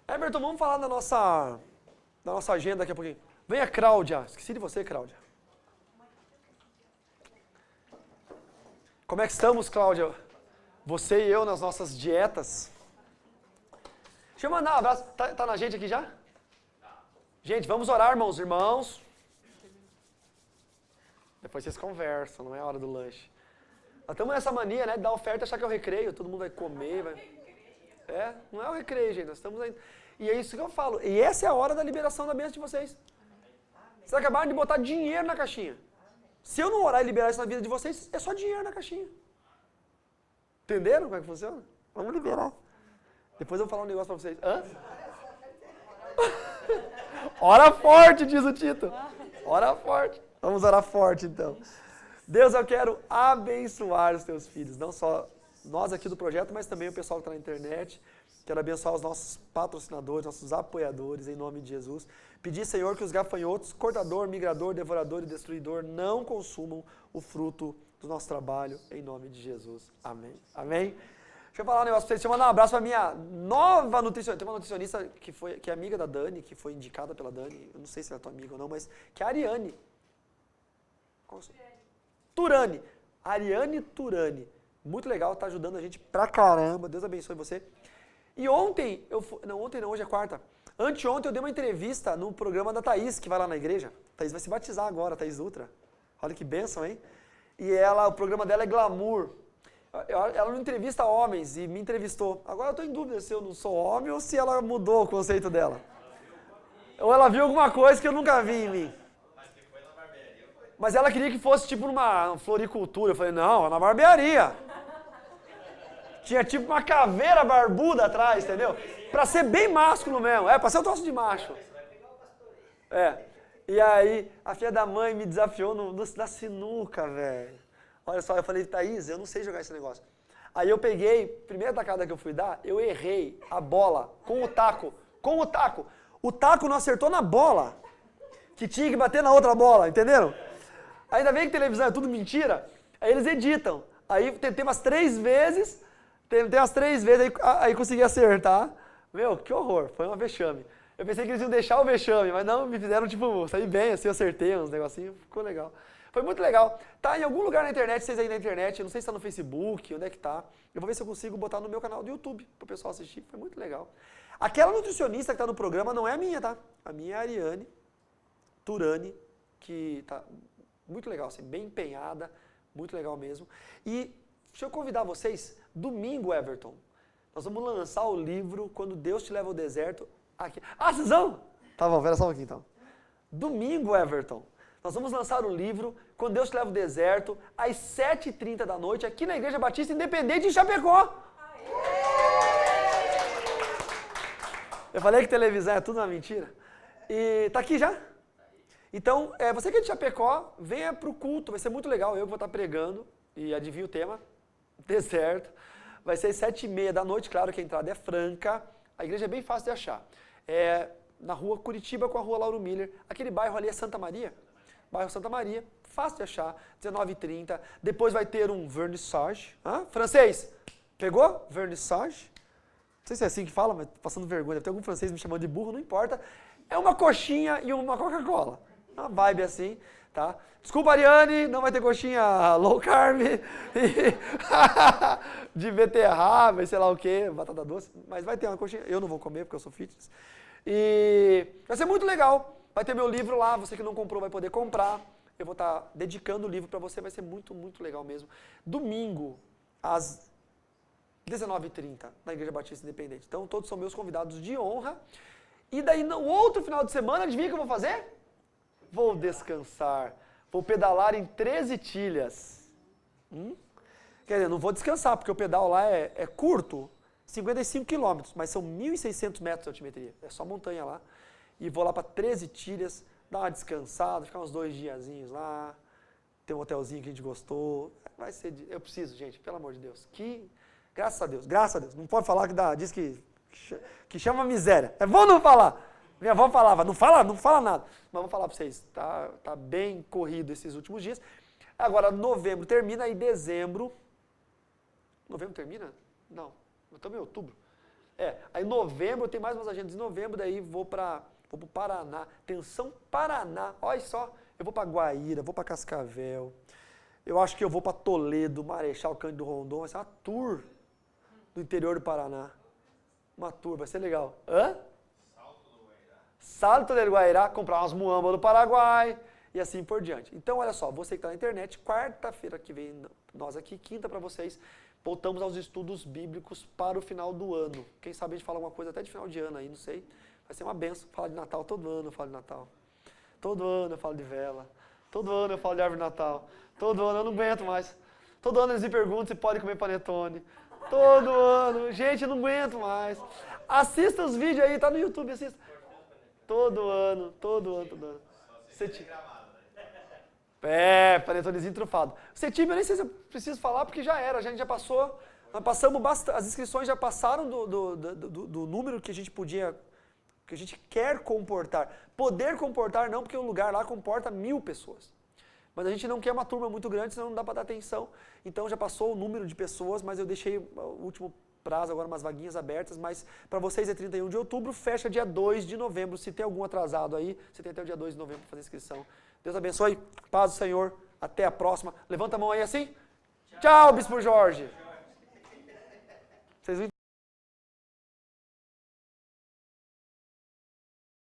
Everton, vamos falar da nossa agenda daqui a pouquinho. Vem a Cláudia. Esqueci de você, Cláudia. Como é que estamos, Cláudia? Você e eu nas nossas dietas. Deixa eu mandar um abraço. Tá na gente aqui já? Gente, vamos orar, irmãos. Depois vocês conversam, não é a hora do lanche. Nós estamos nessa mania, né, de dar oferta e achar que é o recreio, todo mundo vai comer, não é o recreio, gente, nós estamos aí. E é isso que eu falo, e essa é a hora da liberação da bênção de vocês. Vocês acabaram de botar dinheiro na caixinha. Se eu não orar e liberar isso na vida de vocês, é só dinheiro na caixinha. Entenderam como é que funciona? Vamos liberar. Depois eu vou falar um negócio pra vocês. Hã? Ora forte, diz o Tito. Ora forte. Vamos orar forte, então. Deus, eu quero abençoar os teus filhos, não só nós aqui do projeto, mas também o pessoal que está na internet. Quero abençoar os nossos patrocinadores, nossos apoiadores, em nome de Jesus. Pedir, Senhor, que os gafanhotos, cortador, migrador, devorador e destruidor não consumam o fruto do nosso trabalho, em nome de Jesus. Amém. Amém. Deixa eu falar um negócio pra vocês. Deixa eu mandar um abraço pra minha nova nutricionista. Tem uma nutricionista que é amiga da Dani, que foi indicada pela Dani. Eu não sei se ela é tua amiga ou não, mas que é a Ariane. Qual é Turani. Ariane Turani. Muito legal, tá ajudando a gente pra caramba. Deus abençoe você. E ontem, ontem não, hoje é quarta. Anteontem eu dei uma entrevista no programa da Thaís, que vai lá na igreja. A Thaís vai se batizar agora, a Thaís Dutra. Olha que bênção, hein? E o programa dela é Glamour. Ela não entrevista homens e me entrevistou. Agora eu estou em dúvida se eu não sou homem ou se ela mudou o conceito dela. Ou ela viu alguma coisa que eu nunca vi em mim. Mas ela queria que fosse tipo numa floricultura. Eu falei, não, na barbearia. Tinha tipo uma caveira barbuda atrás, entendeu? Pra ser bem másculo mesmo. Pra ser um troço de macho. E aí, a filha da mãe me desafiou na sinuca, velho. Olha só, eu falei, Thaís, eu não sei jogar esse negócio. Aí eu peguei, primeira tacada que eu fui dar, eu errei a bola com o taco. Com o taco. O taco não acertou na bola, que tinha que bater na outra bola, entenderam? Ainda bem que televisão é tudo mentira, aí eles editam. Aí tentei umas 3 vezes, aí consegui acertar. Meu, que horror, foi uma vexame. Eu pensei que eles iam deixar o vexame, mas não, me fizeram tipo, sair bem, assim, acertei uns negocinhos, ficou legal. Foi muito legal. Tá em algum lugar na internet, vocês aí na internet, eu não sei se tá no Facebook, onde é que tá. Eu vou ver se eu consigo botar no meu canal do YouTube, pro pessoal assistir, foi muito legal. Aquela nutricionista que tá no programa não é a minha, tá? A minha é a Ariane Turani, que tá muito legal, assim, bem empenhada, muito legal mesmo. E deixa eu convidar vocês, domingo, Everton, nós vamos lançar o livro Quando Deus Te Leva ao Deserto. Aqui. Ah, vocês vão? Tá bom, espera só um pouquinho então. Domingo, Everton, nós vamos lançar o livro Quando Deus Te Leva ao Deserto, às 7h30 da noite, aqui na Igreja Batista Independente em Chapecó. Eu falei que televisão é tudo uma mentira. E tá aqui já? Então, você que é de Chapecó, venha pro culto, vai ser muito legal. Eu vou estar pregando, e adivinha o tema? Deserto. Vai ser às 7h30 da noite, claro que a entrada é franca. A igreja é bem fácil de achar. É na rua Curitiba com a rua Lauro Miller. Aquele bairro ali é Santa Maria. Bairro Santa Maria, fácil de achar, 19h30. Depois vai ter um vernissage. Francês, pegou? Vernissage. Não sei se é assim que fala, mas tô passando vergonha. Deve ter algum francês me chamando de burro, não importa. É uma coxinha e uma Coca-Cola. Uma vibe assim, tá? Desculpa, Ariane, não vai ter coxinha low carb, de beterraba, sei lá o que, batata doce, mas vai ter uma coxinha. Eu não vou comer porque eu sou fitness. E vai ser muito legal. Vai ter meu livro lá, você que não comprou vai poder comprar. Eu vou estar dedicando o livro para você, vai ser muito, muito legal mesmo. Domingo, às 19h30, na Igreja Batista Independente. Então, todos são meus convidados de honra. E daí, no outro final de semana, adivinha o que eu vou fazer? Vou descansar. Vou pedalar em 13 tilhas. Quer dizer, não vou descansar, porque o pedal lá é curto, 55 quilômetros, mas são 1.600 metros de altimetria. É só montanha lá. E vou lá para 13 tilhas, dar uma descansada, ficar uns 2 diazinhos lá. Ter um hotelzinho que a gente gostou. Vai ser... Eu preciso, gente, pelo amor de Deus. Graças a Deus, graças a Deus. Não pode falar que diz que chama miséria. É bom não falar. Minha avó falava, não fala nada. Mas vou falar para vocês, tá bem corrido esses últimos dias. Agora, novembro termina e dezembro... Novembro termina? Não, estamos em outubro. Aí novembro, tem mais umas agendas em novembro, daí vou pro Paraná. Atenção, Paraná, olha só. Eu vou para Guaíra, vou para Cascavel. Eu acho que eu vou para Toledo, Marechal Cândido Rondon. Vai ser uma tour do interior do Paraná. Uma tour, vai ser legal. Salto do Guairá, comprar umas muambas do Paraguai e assim por diante. Então, olha só, você que está na internet, quarta-feira que vem, nós aqui, quinta para vocês, voltamos aos estudos bíblicos para o final do ano. Quem sabe a gente fala alguma coisa até de final de ano aí, não sei. Vai ser uma benção falar de Natal, todo ano eu falo de Natal. Todo ano eu falo de vela. Todo ano eu falo de árvore de Natal. Todo ano eu não aguento mais. Todo ano eles me perguntam se pode comer panetone. Todo ano. Gente, eu não aguento mais. Assista os vídeos aí, tá no YouTube, assista. Todo ano. Panetonezinho trufado. Cetim, eu nem sei se eu preciso falar, porque já era, a gente já passou Nós passamos bastante, as inscrições já passaram do número que a gente podia, que a gente quer comportar. Poder comportar não, porque o lugar lá comporta 1000 pessoas. Mas a gente não quer uma turma muito grande, senão não dá para dar atenção. Então já passou o número de pessoas, mas eu deixei o último prazo, agora umas vaguinhas abertas, mas para vocês é 31 de outubro, fecha dia 2 de novembro. Se tem algum atrasado aí, você tem até o dia 2 de novembro para fazer inscrição. Deus abençoe, paz do Senhor, até a próxima. Levanta a mão aí assim. Tchau, Bispo Jorge. Vocês